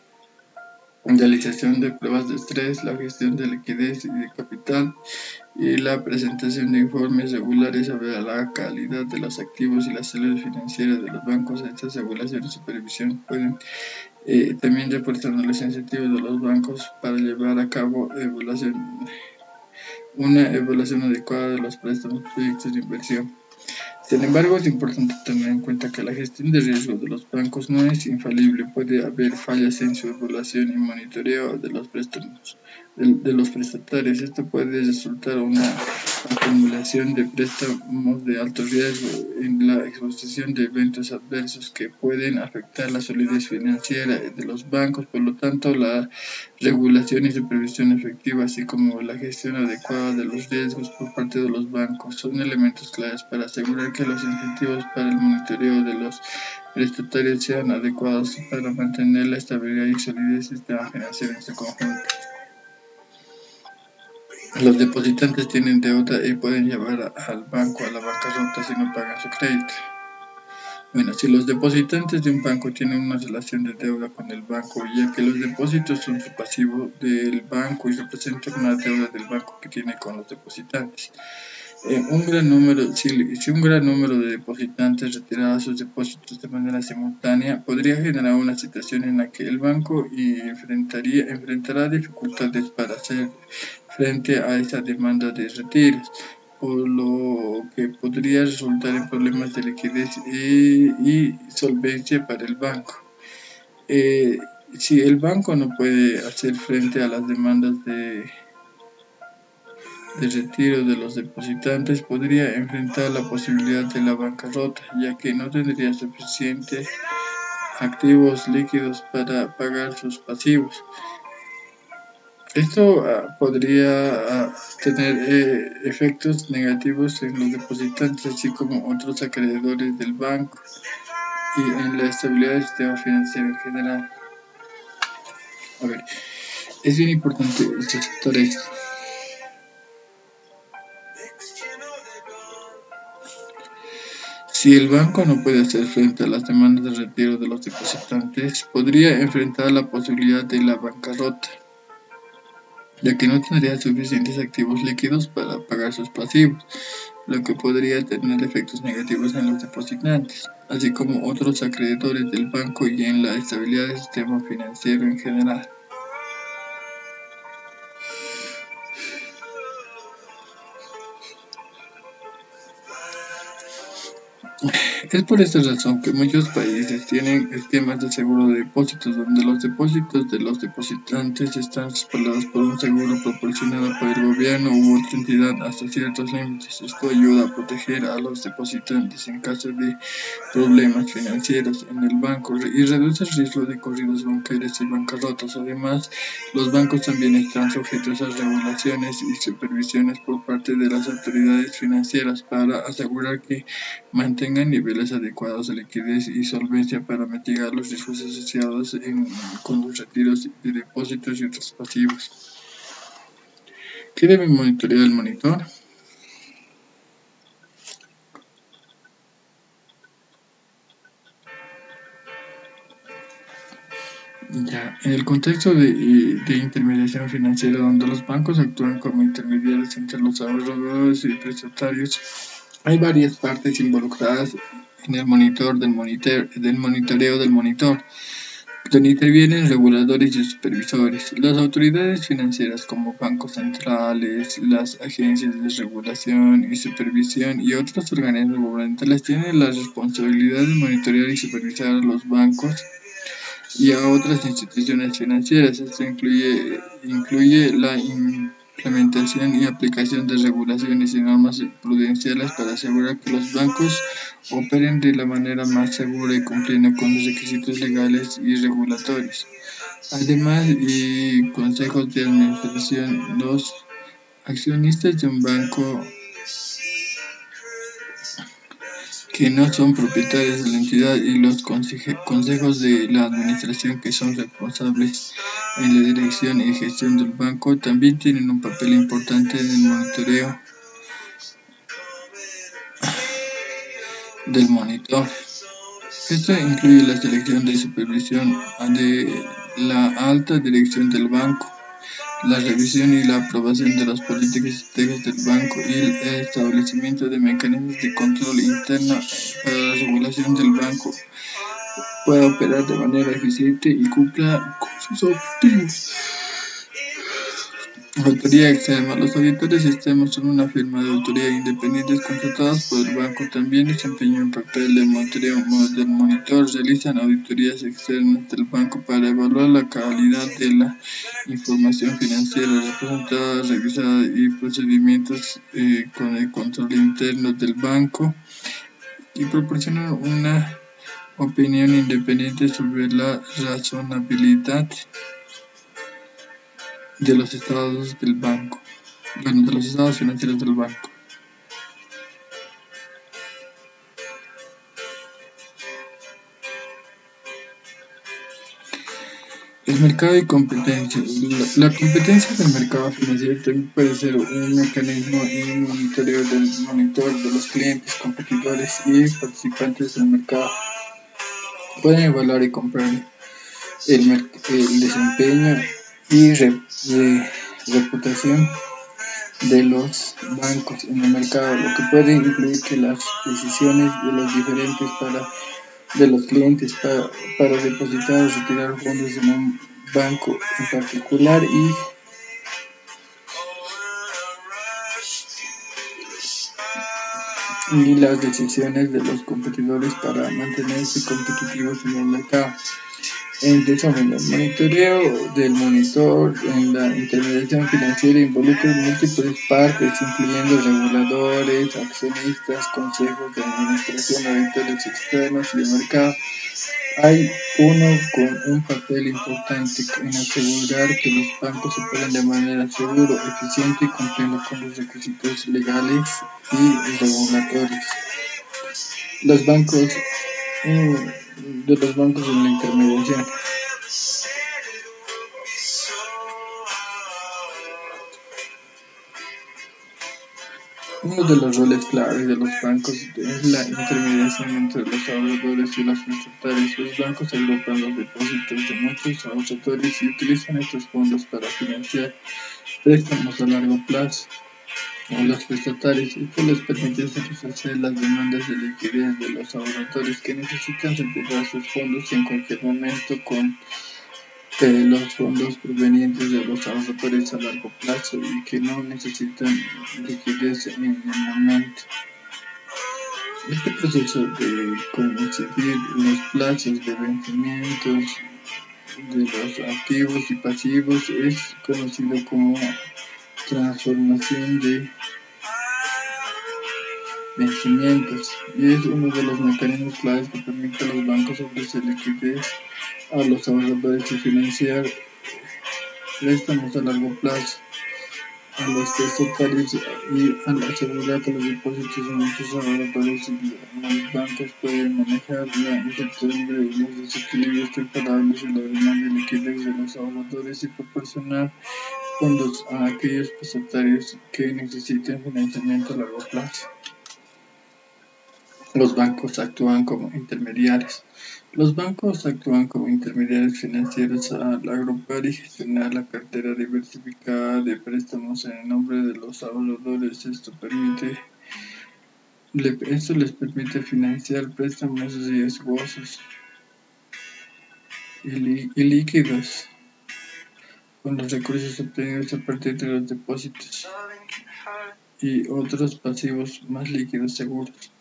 realización de pruebas de estrés, la gestión de liquidez y de capital y la presentación de informes regulares sobre la calidad de los activos y la salud financiera de los bancos. Estas regulaciones y supervisión pueden también reforzando los incentivos de los bancos para llevar a cabo una evaluación adecuada de los préstamos y proyectos de inversión. Sin embargo, es importante tener en cuenta que la gestión de riesgo de los bancos no es infalible. Puede haber fallas en su evaluación y monitoreo de los préstamos de los prestatarios. Esto puede resultar en una acumulación de préstamos de alto riesgo en la exposición de eventos adversos que pueden afectar la solidez financiera de los bancos. Por lo tanto, la regulación y supervisión efectiva, así como la gestión adecuada de los riesgos por parte de los bancos, son elementos claves para asegurar que los incentivos para el monitoreo de los prestatarios sean adecuados para mantener la estabilidad y solidez del sistema financiero en su conjunto. Los depositantes tienen deuda y pueden llevar al banco a la bancarrota si no pagan su crédito. Bueno, si los depositantes de un banco tienen una relación de deuda con el banco, ya que los depósitos son su pasivo del banco y representan una deuda del banco que tiene con los depositantes. Si un gran número de depositantes retirara sus depósitos de manera simultánea, podría generar una situación en la que el banco enfrentará dificultades para hacer frente a esa demanda de retiros, por lo que podría resultar en problemas de liquidez y solvencia para el banco. Si el banco no puede hacer frente a las demandas de retiro de los depositantes, podría enfrentar la posibilidad de la bancarrota, ya que no tendría suficiente activos líquidos para pagar sus pasivos. Esto podría tener efectos negativos en los depositantes, así como otros acreedores del banco y en la estabilidad del sistema financiero en general. A ver, es bien importante resaltar esto. Si el banco no puede hacer frente a las demandas de retiro de los depositantes, podría enfrentar la posibilidad de la bancarrota, ya que no tendría suficientes activos líquidos para pagar sus pasivos, lo que podría tener efectos negativos en los depositantes, así como otros acreedores del banco y en la estabilidad del sistema financiero en general. Es por esta razón que muchos países tienen esquemas de seguro de depósitos donde los depósitos de los depositantes están respaldados por un seguro proporcionado por el gobierno u otra entidad hasta ciertos límites. Esto ayuda a proteger a los depositantes en caso de problemas financieros en el banco y reduce el riesgo de corridas bancarias y bancarrotas. Además, los bancos también están sujetos a regulaciones y supervisiones por parte de las autoridades financieras para asegurar que mantengan niveles adecuados de liquidez y solvencia para mitigar los riesgos asociados con los retiros de depósitos y otros pasivos. ¿Qué debe monitorear el monitor? Ya, en el contexto de intermediación financiera, donde los bancos actúan como intermediarios entre los ahorradores y prestatarios, hay varias partes involucradas en el monitoreo del monitor, donde intervienen reguladores y supervisores. Las autoridades financieras como bancos centrales, las agencias de regulación y supervisión y otros organismos gubernamentales tienen la responsabilidad de monitorear y supervisar a los bancos y a otras instituciones financieras. Esto incluye la implementación y aplicación de regulaciones y normas prudenciales para asegurar que los bancos operen de la manera más segura y cumpliendo con los requisitos legales y regulatorios. Además, y consejos de administración, los accionistas de un banco que no son propietarios de la entidad y los consejos de la administración que son responsables en la dirección y gestión del banco también tienen un papel importante en el monitoreo del monitor. Esto incluye la selección de supervisión de la alta dirección del banco, la revisión y la aprobación de las políticas y estrategias del banco y el establecimiento de mecanismos de control interno para la regulación del banco pueda operar de manera eficiente y cumpla con sus objetivos. Auditoría externa. Los auditores externos son una firma de auditoría independientes contratadas por el banco. También desempeñan un papel de monitoreo del monitor. Realizan auditorías externas del banco para evaluar la calidad de la información financiera representada, revisada y procedimientos con el control interno del banco y proporcionan una opinión independiente sobre la razonabilidad de los estados del banco, de los estados financieros del banco. El mercado y competencia. La competencia del mercado financiero también puede ser un mecanismo y monitoreo del monitor de los clientes, competidores y participantes del mercado. Pueden evaluar y comparar el desempeño y reputación de los bancos en el mercado, lo que puede incluir que las decisiones de los diferentes de los clientes para depositar o retirar fondos en un banco en particular y las decisiones de los competidores para mantenerse competitivos en el mercado. En resumen, el monitoreo del monitor en la intermediación financiera involucra múltiples partes, incluyendo reguladores, accionistas, consejos de administración, auditores externos y de mercado. Hay uno con un papel importante en asegurar que los bancos operen de manera segura, eficiente y cumpliendo con los requisitos legales y regulatorios. Los bancos, de los bancos en la intermediación. Uno de los roles claves de los bancos es la intermediación entre los ahorradores y los prestatarios. Los bancos agrupan los depósitos de muchos ahorradores y utilizan estos fondos para financiar préstamos a largo plazo a los prestatarios. Esto les permite satisfacer las demandas de liquidez de los ahorradores que necesitan retirar sus fondos en cualquier momento con los fondos provenientes de los ahorradores a largo plazo y que no necesitan liquidez en el momento. Este proceso de coincidir los plazos de vencimientos de los activos y pasivos es conocido como transformación de vencimientos y es uno de los mecanismos claves que permite a los bancos ofrecer liquidez a los ahorradores y financiar préstamos a largo plazo a los prestatarios y al asegurar que los depósitos de muchos ahorradores y los bancos pueden manejar la incertidumbre y los desequilibrios temporales y la demanda de liquidez de los ahorradores y proporcionar fondos a aquellos prestatarios que necesiten financiamiento a largo plazo. Los bancos actúan como intermediarios. Los bancos actúan como intermediarios financieros al agrupar y gestionar la cartera diversificada de préstamos en nombre de los ahorradores. Esto les permite financiar préstamos riesgosos y líquidos con los recursos obtenidos a partir de los depósitos y otros pasivos más líquidos seguros.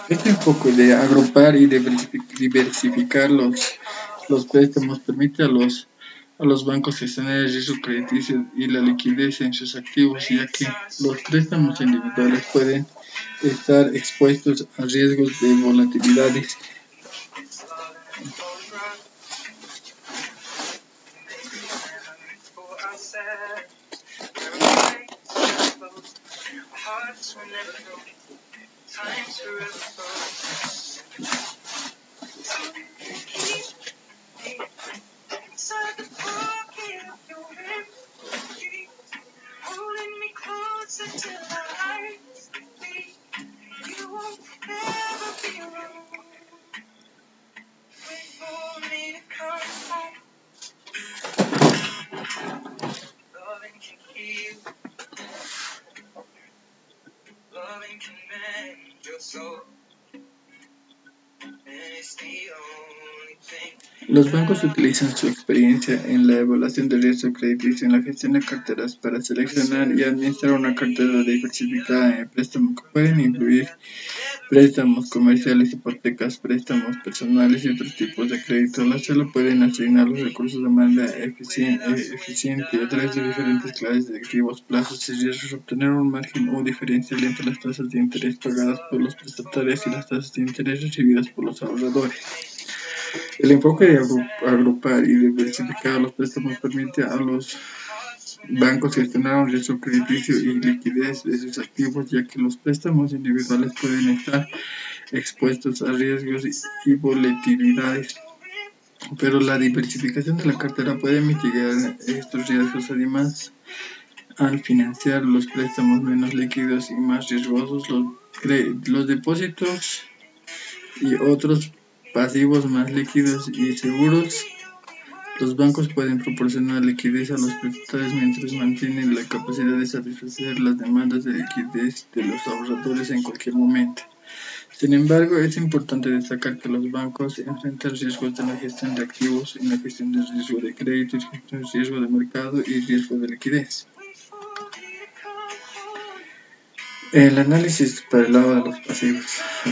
Este enfoque de agrupar y diversificar los préstamos permite a los bancos gestionar el riesgo crediticio y la liquidez en sus activos, ya que los préstamos individuales pueden estar expuestos a riesgos de volatilidades. Los bancos utilizan su experiencia en la evaluación del riesgo crediticio en la gestión de carteras para seleccionar y administrar una cartera diversificada de préstamos que pueden incluir préstamos comerciales, hipotecas, préstamos personales y otros tipos de crédito. Al hacerlo pueden asignar los recursos de manera eficiente a través de diferentes clases de activos, plazos y riesgos, obtener un margen o diferencial entre las tasas de interés pagadas por los prestatarios y las tasas de interés recibidas por los ahorradores. El enfoque de agrupar y diversificar los préstamos permite a los bancos gestionar un riesgo crediticio y liquidez de sus activos, ya que los préstamos individuales pueden estar expuestos a riesgos y volatilidades, pero la diversificación de la cartera puede mitigar estos riesgos. Además, al financiar los préstamos menos líquidos y más riesgosos, los depósitos y otros pasivos más líquidos y seguros, los bancos pueden proporcionar liquidez a los prestatarios mientras mantienen la capacidad de satisfacer las demandas de liquidez de los ahorradores en cualquier momento. Sin embargo, es importante destacar que los bancos enfrentan riesgos de la gestión de activos, en la gestión del riesgo de crédito, gestión del riesgo de mercado y riesgo de liquidez. El análisis por el lado de los pasivos.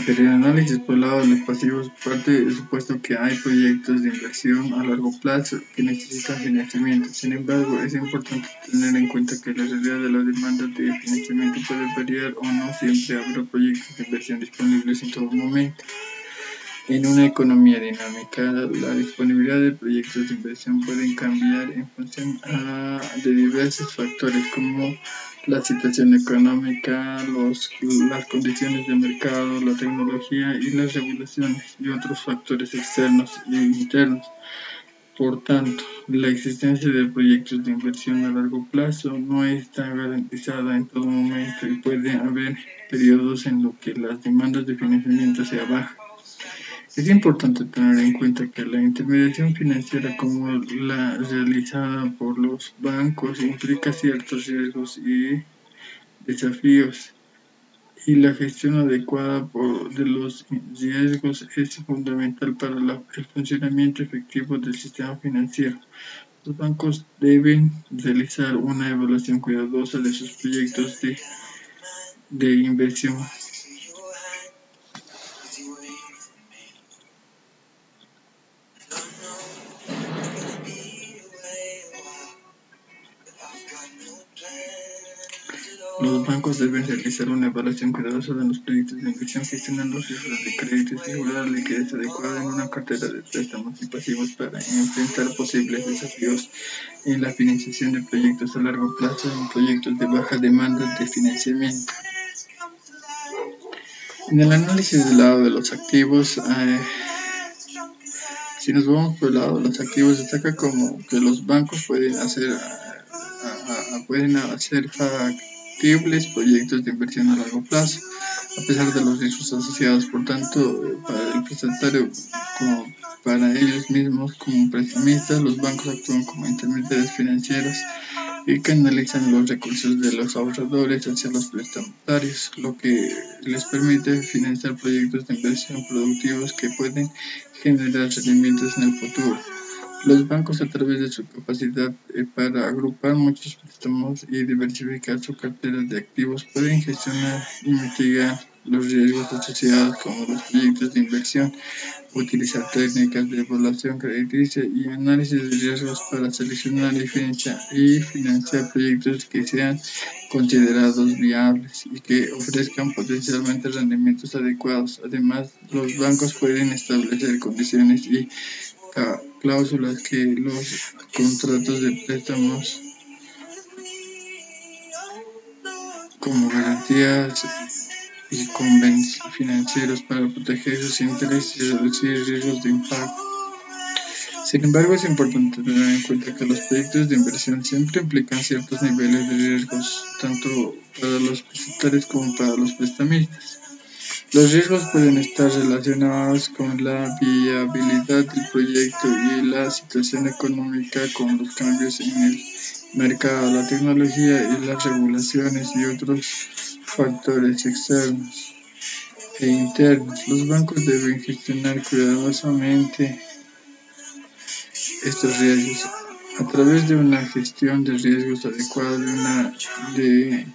El análisis por el lado de los pasivos parte del supuesto que hay proyectos de inversión a largo plazo que necesitan financiamiento. Sin embargo, es importante tener en cuenta que la realidad de la demanda de financiamiento puede variar o no siempre habrá proyectos de inversión disponibles en todo momento. En una economía dinámica, la disponibilidad de proyectos de inversión pueden cambiar en función de diversos factores como la situación económica, las condiciones de mercado, la tecnología y las regulaciones y otros factores externos e internos. Por tanto, la existencia de proyectos de inversión a largo plazo no está garantizada en todo momento y puede haber periodos en los que las demandas de financiamiento se bajan. Es importante tener en cuenta que la intermediación financiera como la realizada por los bancos implica ciertos riesgos y desafíos, y la gestión adecuada de los riesgos es fundamental para el funcionamiento efectivo del sistema financiero. Los bancos deben realizar una evaluación cuidadosa de sus proyectos de inversión. Los bancos deben realizar una evaluación cuidadosa de los proyectos de inversión, gestionar los riesgos de crédito y asegurar la liquidez adecuada en una cartera de préstamos y pasivos para enfrentar posibles desafíos en la financiación de proyectos a largo plazo y en proyectos de baja demanda de financiamiento. En el análisis del lado de los activos, si nos vamos por el lado de los activos, destaca como que los bancos pueden hacer factibles proyectos de inversión a largo plazo, a pesar de los riesgos asociados. Por tanto, para el prestatario como para ellos mismos como prestamistas, los bancos actúan como intermediarios financieros y canalizan los recursos de los ahorradores hacia los prestatarios, lo que les permite financiar proyectos de inversión productivos que pueden generar rendimientos en el futuro. Los bancos, a través de su capacidad para agrupar muchos préstamos y diversificar su cartera de activos, pueden gestionar y mitigar los riesgos asociados con los proyectos de inversión, utilizar técnicas de evaluación crediticia y análisis de riesgos para seleccionar y financiar proyectos que sean considerados viables y que ofrezcan potencialmente rendimientos adecuados. Además, los bancos pueden establecer condiciones y cláusulas que los contratos de préstamos como garantías y convenios financieros para proteger sus intereses y reducir riesgos de impacto. Sin embargo, es importante tener en cuenta que los proyectos de inversión siempre implican ciertos niveles de riesgos, tanto para los prestatarios como para los prestamistas. Los riesgos pueden estar relacionados con la viabilidad del proyecto y la situación económica, con los cambios en el mercado, la tecnología y las regulaciones y otros factores externos e internos. Los bancos deben gestionar cuidadosamente estos riesgos a través de una gestión de riesgos adecuada que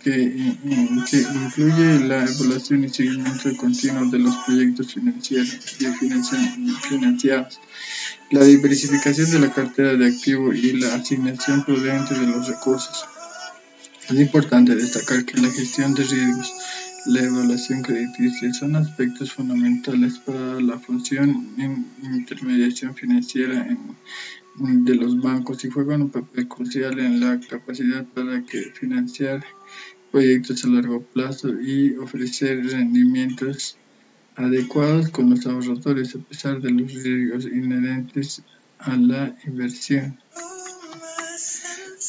incluye la evaluación y seguimiento continuo de los proyectos financiados, la diversificación de la cartera de activos y la asignación prudente de los recursos. Es importante destacar que la gestión de riesgos, la evaluación crediticia son aspectos fundamentales para la función en intermediación financiera de los bancos y juegan un papel crucial en la capacidad para financiar proyectos a largo plazo y ofrecer rendimientos adecuados con los ahorradores a pesar de los riesgos inherentes a la inversión.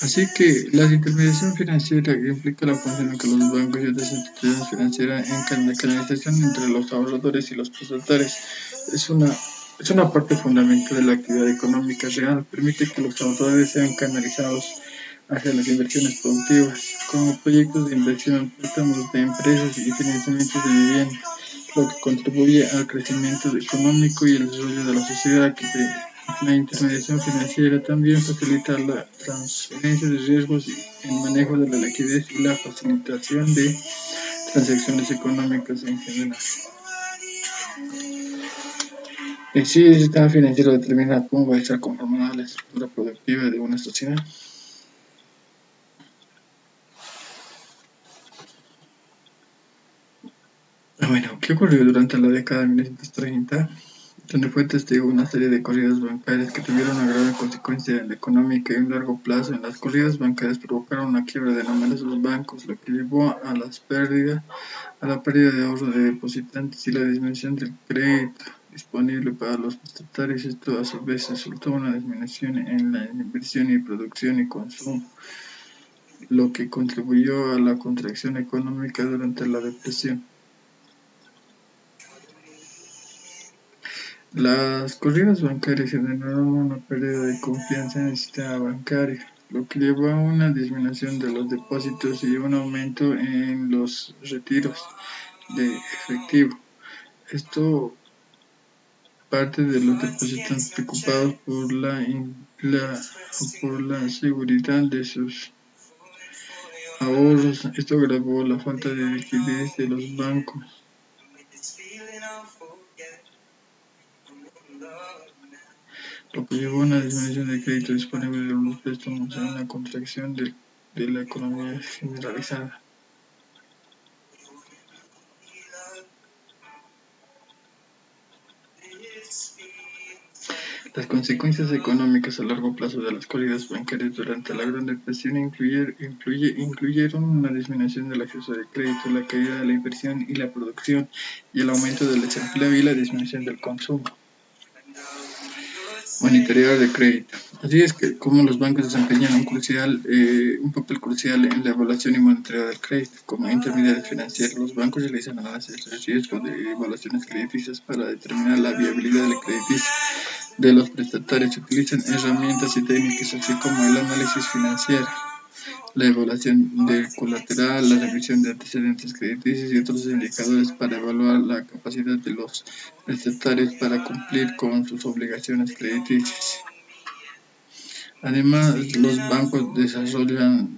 Así que la intermediación financiera implica la función en que los bancos y otras instituciones financieras en la canalización entre los ahorradores y los prestatarios. Es una parte fundamental de la actividad económica real. Permite que los ahorradores sean canalizados hacia las inversiones productivas, como proyectos de inversión, préstamos de empresas y financiamientos de vivienda, lo que contribuye al crecimiento económico y el desarrollo de la sociedad. La intermediación financiera también facilita la transferencia de riesgos, el manejo de la liquidez y la facilitación de transacciones económicas en general. En sí, el sistema financiero determina cómo va a estar conformada la estructura productiva de una sociedad. Bueno, ¿qué ocurrió durante la década de 1930? Donde fue testigo una serie de corridas bancarias que tuvieron una grave consecuencia en la económica y a un largo plazo. En las corridas bancarias provocaron la quiebra de numerosos bancos, lo que llevó a la pérdida de ahorro de depositantes y la disminución del crédito disponible para los prestatarios. Esto a su vez resultó una disminución en la inversión y producción y consumo, lo que contribuyó a la contracción económica durante la depresión. Las corridas bancarias generaron una pérdida de confianza en el sistema bancario, lo que llevó a una disminución de los depósitos y un aumento en los retiros de efectivo. Esto parte de los depositantes preocupados por la seguridad de sus ahorros. Esto agravó la falta de liquidez de los bancos. Lo que llevó a una disminución del crédito disponible de los préstamos y a una contracción de la economía generalizada. Las consecuencias económicas a largo plazo de las corridas bancarias durante la Gran Depresión incluyeron una disminución del acceso al crédito, la caída de la inversión y la producción, y el aumento del desempleo y la disminución del consumo. Monitoreo de crédito. Así es que como los bancos desempeñan un papel crucial en la evaluación y monitoreo del crédito. Como intermediarios financieros, los bancos realizan análisis de riesgo de evaluaciones crediticias para determinar la viabilidad del crediticio de los prestatarios. Se utilizan herramientas y técnicas así como el análisis financiero, la evaluación del colateral, la revisión de antecedentes crediticios y otros indicadores para evaluar la capacidad de los prestatarios para cumplir con sus obligaciones crediticias. Además, los bancos desarrollan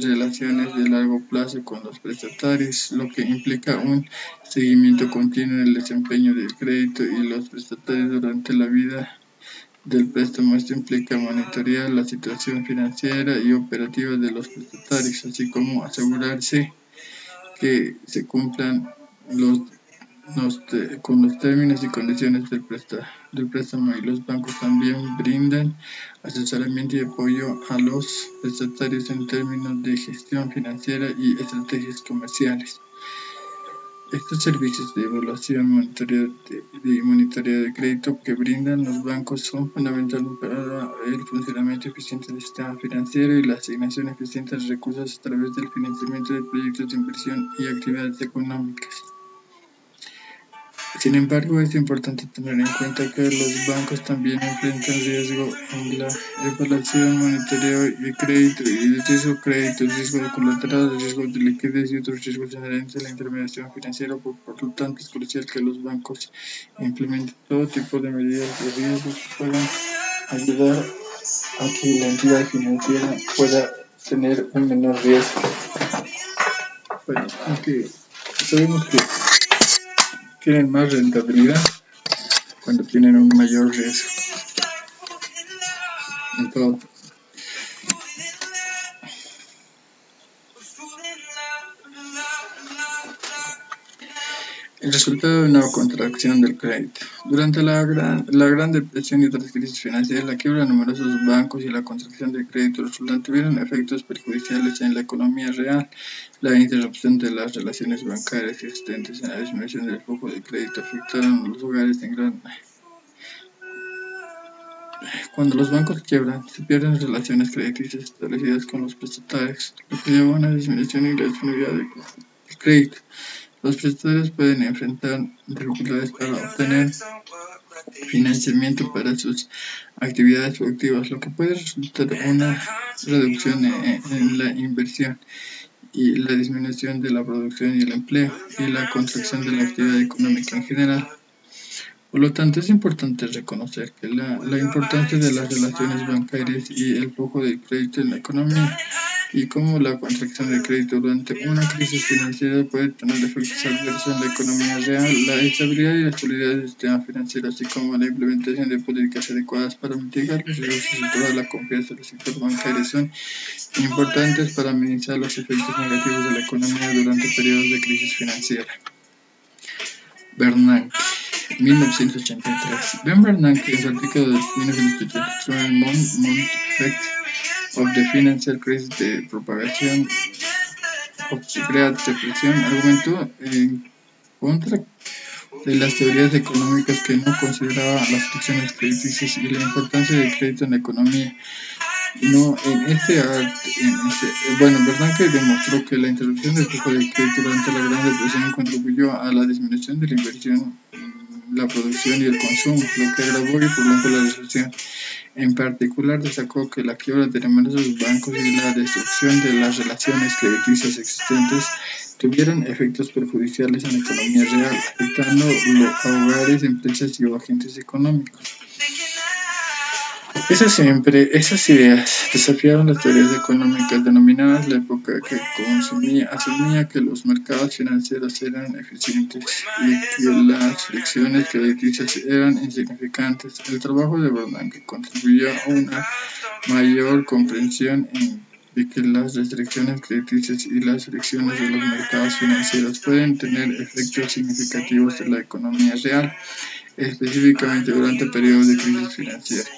relaciones de largo plazo con los prestatarios, lo que implica un seguimiento continuo del desempeño del crédito y los prestatarios durante la vida del préstamo. Esto implica monitorear la situación financiera y operativa de los prestatarios, así como asegurarse que se cumplan con los términos y condiciones del préstamo, y los bancos también brindan asesoramiento y apoyo a los prestatarios en términos de gestión financiera y estrategias comerciales. Estos servicios de evaluación y monitoreo de crédito que brindan los bancos son fundamentales para el funcionamiento eficiente del sistema financiero y la asignación eficiente de recursos a través del financiamiento de proyectos de inversión y actividades económicas. Sin embargo, es importante tener en cuenta que los bancos también enfrentan riesgo en la evaluación, monitoreo y crédito, y el riesgo de colateral, riesgo de liquidez y otros riesgos inherentes a la intermediación financiera. Por lo tanto, es crucial que los bancos implementen todo tipo de medidas de riesgo que puedan ayudar a que la entidad financiera pueda tener un menor riesgo. Bueno, aunque sabemos que tienen más rentabilidad cuando tienen un mayor riesgo en todo. El resultado de una contracción del crédito. Durante la Gran Depresión y otras crisis financieras, la quiebra de numerosos bancos y la contracción del crédito resultante tuvieron efectos perjudiciales en la economía real. La interrupción de las relaciones bancarias existentes y la disminución del flujo de crédito afectaron a los hogares en gran. Cuando los bancos quiebran, se pierden relaciones crediticias establecidas con los prestatarios, lo que lleva a una disminución y la disponibilidad del crédito. Los prestatarios pueden enfrentar dificultades para obtener financiamiento para sus actividades productivas, lo que puede resultar en una reducción en la inversión y la disminución de la producción y el empleo y la contracción de la actividad económica en general. Por lo tanto, es importante reconocer que la importancia de las relaciones bancarias y el flujo de crédito en la economía. y cómo la contracción de crédito durante una crisis financiera puede tener efectos adversos en la economía real, la estabilidad y la solidez del sistema financiero, así como la implementación de políticas adecuadas para mitigar los riesgos y toda la confianza del sector bancario son importantes para minimizar los efectos negativos de la economía durante periodos de crisis financiera. Bernanke, 1983. Ben Bernanke, en su artículo de 1983 en Mount Effect of the Financial Crisis de propagación of the Great Depression, argumentó en contra de las teorías económicas que no consideraban las fricciones crediticias y la importancia del crédito en la economía. Bernanke demostró que la interrupción del flujo de crédito durante la Gran Depresión contribuyó a la disminución de la inversión, la producción y el consumo, lo que agravó y prolongó la recesión. En particular, destacó que la quiebra de numerosos bancos y la destrucción de las relaciones crediticias existentes tuvieron efectos perjudiciales en la economía real, afectando a hogares, empresas y agentes económicos. Esas ideas desafiaron las teorías económicas denominadas la época que asumía que los mercados financieros eran eficientes y que las fricciones crediticias eran insignificantes. El trabajo de Bernanke contribuyó a una mayor comprensión de que las restricciones crediticias y las fricciones de los mercados financieros pueden tener efectos significativos en la economía real, específicamente durante periodos de crisis financiera.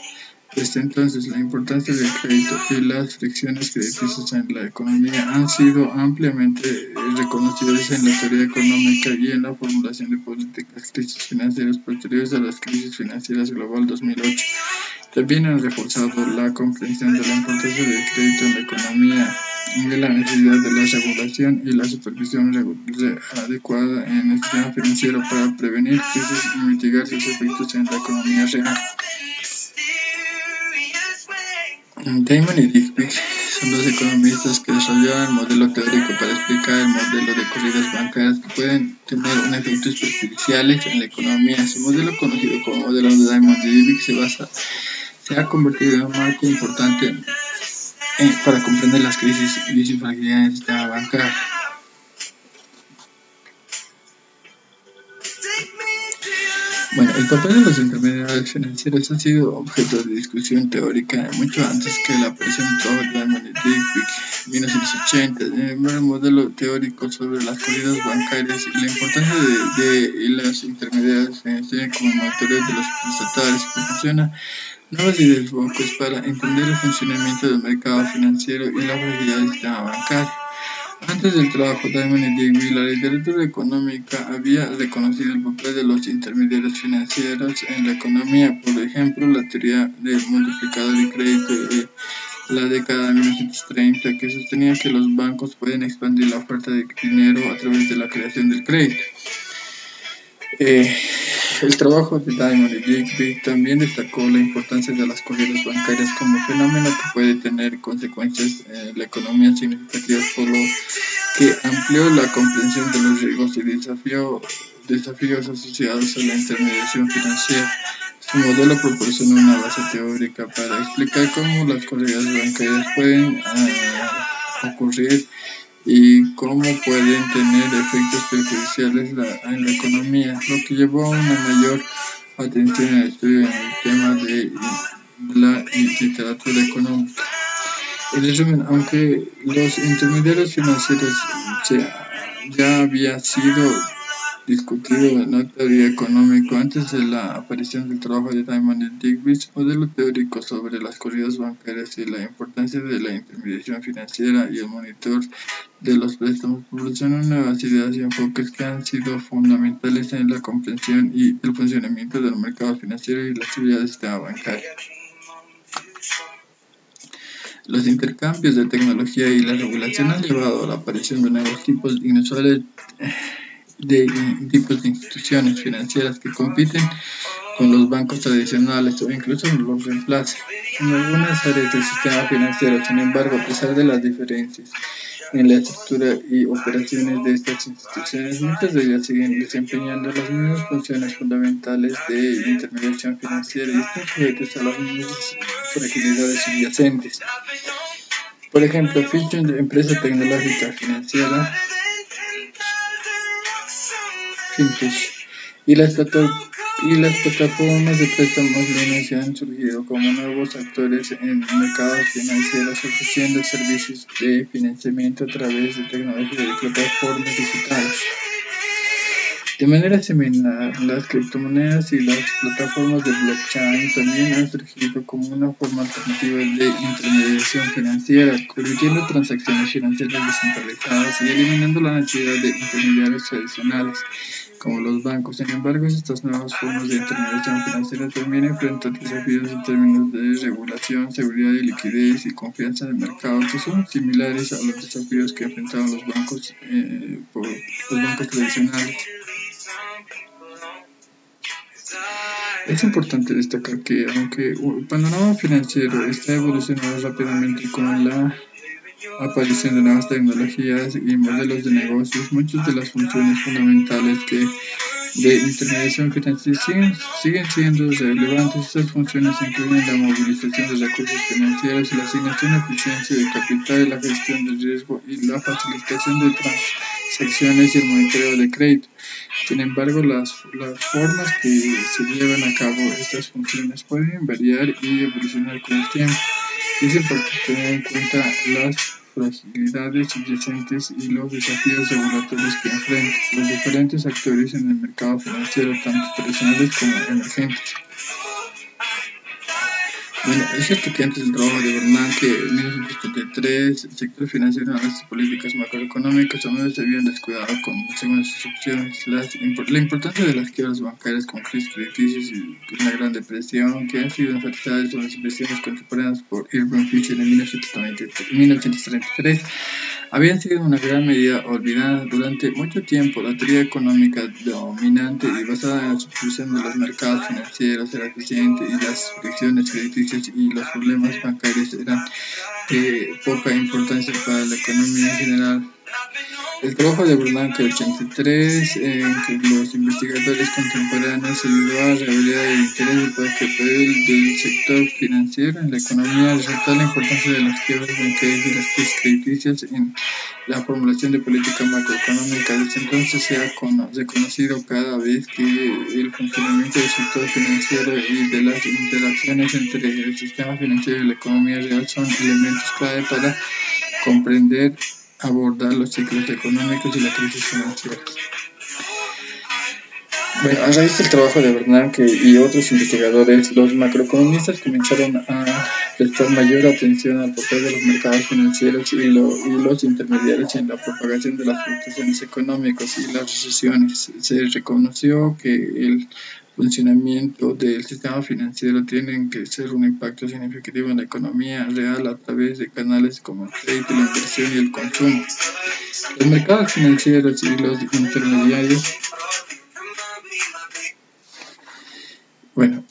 Desde entonces, la importancia del crédito y las fricciones crediticias en la economía han sido ampliamente reconocidas en la teoría económica y en la formulación de políticas. Crisis financieras posteriores a las crisis financieras global 2008 también han reforzado la comprensión de la importancia del crédito en la economía y de la necesidad de la regulación y la supervisión adecuada en el sistema financiero para prevenir crisis y mitigar sus efectos en la economía real. Diamond y Digby son dos economistas que desarrollaron el modelo teórico para explicar el modelo de corridas bancarias que pueden tener efectos perjudiciales en la economía. Su modelo, conocido como modelo de Diamond y Digby, se ha convertido en un marco importante para comprender las crisis y fragilidad del sistema bancario. El papel de los intermediarios financieros ha sido objeto de discusión teórica mucho antes que la aparición del trabajo de Diamond y Digby en 1980. El modelo teórico sobre las corridas bancarias y la importancia de los intermediarios financieros como motores de los estatales proporciona nuevas ideas focos para entender el funcionamiento del mercado financiero y la fragilidad del sistema bancario. Antes del trabajo de Diamond y Digby, la literatura económica había reconocido el papel de los intermediarios financieros en la economía. Por ejemplo, la teoría del multiplicador de crédito de la década de 1930, que sostenía que los bancos pueden expandir la oferta de dinero a través de la creación del crédito. El trabajo de Diamond y Digby también destacó la importancia de las corridas bancarias como fenómeno que puede tener consecuencias en la economía significativas, por lo que amplió la comprensión de los riesgos y desafíos asociados a la intermediación financiera. Su modelo proporciona una base teórica para explicar cómo las corridas bancarias pueden ocurrir y cómo pueden tener efectos perjudiciales en la economía, lo que llevó a una mayor atención al estudio en el tema de la literatura económica. En resumen, aunque los intermediarios financieros ya había sido discutido en la teoría económica antes de la aparición del trabajo de Diamond y Digby, su modelo teórico sobre las corridas bancarias y la importancia de la intermediación financiera y el monitor de los préstamos proporcionan nuevas ideas y enfoques que han sido fundamentales en la comprensión y el funcionamiento del mercado financiero y la estabilidad del sistema bancario. Los intercambios de tecnología y la regulación han llevado a la aparición de nuevos tipos inusuales de instituciones financieras que compiten con los bancos tradicionales o incluso los reemplazan en algunas áreas del sistema financiero. Sin embargo, a pesar de las diferencias en la estructura y operaciones de estas instituciones, muchas de ellas siguen desempeñando las mismas funciones fundamentales de intermediación financiera y están sujetas a las mismas fragilidades subyacentes. Por ejemplo, Fitch, empresa tecnológica financiera, fintech, y las plataformas de préstamos líneas han surgido como nuevos actores en mercados financieros ofreciendo servicios de financiamiento a través de tecnología y plataformas digitales. De manera similar, las criptomonedas y las plataformas de blockchain también han surgido como una forma alternativa de intermediación financiera, convirtiendo transacciones financieras descentralizadas y eliminando la necesidad de intermediarios tradicionales como los bancos. Sin embargo, estas nuevas formas de intermediación financiera también enfrentan desafíos en términos de regulación, seguridad y liquidez y confianza del mercado, que son similares a los desafíos que enfrentaban los bancos tradicionales. Es importante destacar que, aunque el panorama financiero está evolucionando rápidamente con la aparición de nuevas tecnologías y modelos de negocios, muchas de las funciones fundamentales de intermediación financiera siguen siendo relevantes. Estas funciones incluyen la movilización de recursos financieros, la asignación eficiente de capital, la gestión del riesgo y la facilitación de transacciones y el monitoreo de crédito. Sin embargo, las formas que se llevan a cabo estas funciones pueden variar y evolucionar con el tiempo. Es importante tener en cuenta las fragilidades subyacentes y los desafíos regulatorios que enfrentan los diferentes actores en el mercado financiero, tanto tradicionales como emergentes. Bueno, es cierto que antes del trabajo de Bernanke en 1973, el sector financiero y las políticas macroeconómicas a menudo se habían descuidado según sus opciones. La importancia de las quiebras bancarias con crisis crediticias y una gran depresión, que han sido enfatizadas en las inversiones contemporáneas por Irving Fisher en 1933, habían sido en una gran medida olvidadas durante mucho tiempo. La teoría económica dominante y basada en la sustitución de los mercados financieros era eficiente y las fricciones crediticias y los problemas bancarios eran de poca importancia para la economía en general. El trabajo de Bernanke 83, en que los investigadores contemporáneos ayudó a revelar el interés por el papel del sector financiero en la economía, resaltar la importancia de las quiebras bancarias y las crisis crediticias en la formulación de política macroeconómica. Desde entonces se ha reconocido cada vez que el funcionamiento del sector financiero y de las interacciones entre el sistema financiero y la economía real son elementos clave para comprender, abordar los ciclos económicos y la crisis financiera. Bueno, a raíz del trabajo de Bernanke y otros investigadores, los macroeconomistas comenzaron a prestar mayor atención al papel de los mercados financieros y los intermediarios en la propagación de las fluctuaciones económicas y las recesiones. Se reconoció que el funcionamiento del sistema financiero tiene que ser un impacto significativo en la economía real a través de canales como el crédito, la inversión y el consumo. Los mercados financieros y los intermediarios Bueno,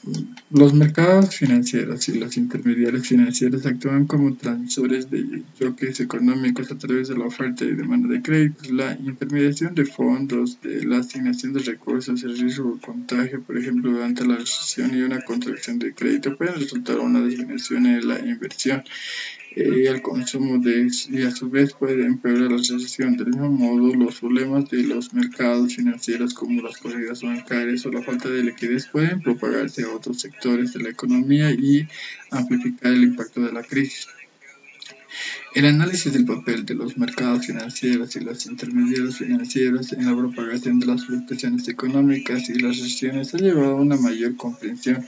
los mercados financieros y los intermediarios financieros actúan como transmisores de choques económicos a través de la oferta y demanda de créditos, la intermediación de fondos, de la asignación de recursos, el riesgo de contagio, por ejemplo, durante la recesión y una contracción de crédito pueden resultar una disminución en la inversión y el consumo y a su vez puede empeorar la recesión. Del mismo modo, los problemas de los mercados financieros como las corridas bancarias o la falta de liquidez pueden propagarse a otros sectores de la economía y amplificar el impacto de la crisis. El análisis del papel de los mercados financieros y los intermediarios financieros en la propagación de las fluctuaciones económicas y las recesiones ha llevado a una mayor comprensión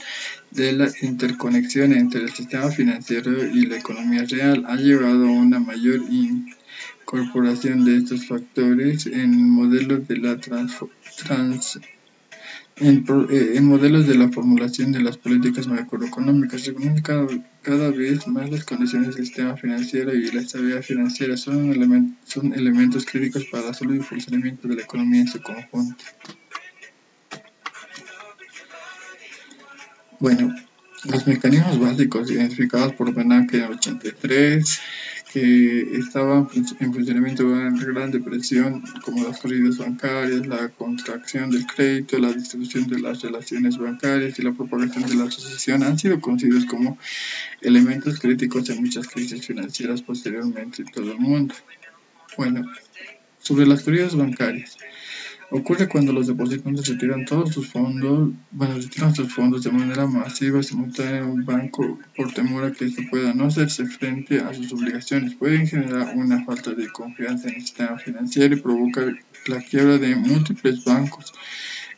de la interconexión entre el sistema financiero y la economía real. Ha llevado a una mayor incorporación de estos factores en modelos de la en modelos de la formulación de las políticas macroeconómicas. Reconoce cada vez más las condiciones del sistema financiero y la estabilidad financiera son elementos críticos para la salud y funcionamiento de la economía en su conjunto. Bueno, los mecanismos básicos identificados por Bernanke en el 83, que estaban en funcionamiento durante la Gran Depresión, como las corridas bancarias, la contracción del crédito, la distribución de las relaciones bancarias y la propagación de la recesión, han sido conocidos como elementos críticos en muchas crisis financieras posteriormente en todo el mundo. Bueno, sobre las corridas bancarias. Ocurre cuando los depositantes retiran todos sus fondos, retiran sus fondos de manera masiva y simultánea en un banco por temor a que éste pueda no hacerse frente a sus obligaciones. Pueden generar una falta de confianza en el sistema financiero y provocar la quiebra de múltiples bancos.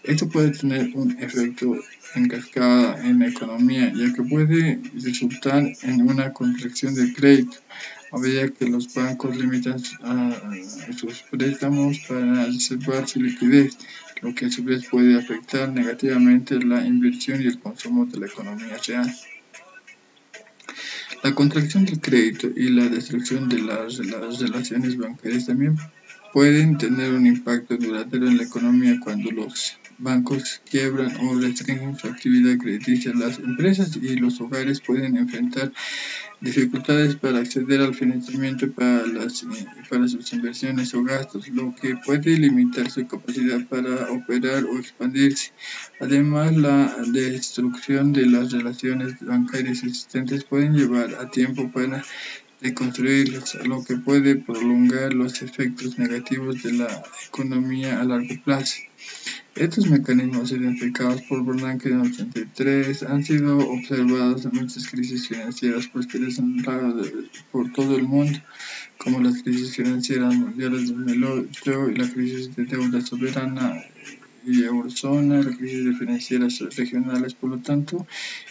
Esto puede tener un efecto en cascada en la economía, ya que puede resultar en una contracción del crédito a medida que los bancos limitan sus préstamos para reservar su liquidez, lo que a su vez puede afectar negativamente la inversión y el consumo de la economía real. La contracción del crédito y la destrucción de las relaciones bancarias también pueden tener un impacto duradero en la economía cuando los bancos quiebran o restringen su actividad crediticia. Las empresas y los hogares pueden enfrentar dificultades para acceder al financiamiento para sus inversiones o gastos, lo que puede limitar su capacidad para operar o expandirse. Además, la destrucción de las relaciones bancarias existentes puede llevar a tiempo para reconstruirlas, lo que puede prolongar los efectos negativos de la economía a largo plazo. Estos mecanismos identificados por Bernanke en el 83 han sido observados en muchas crisis financieras posteriores por todo el mundo, como las crisis financieras mundiales de 2008 y la crisis de deuda soberana y eurozona, la crisis de financieras regionales. Por lo tanto,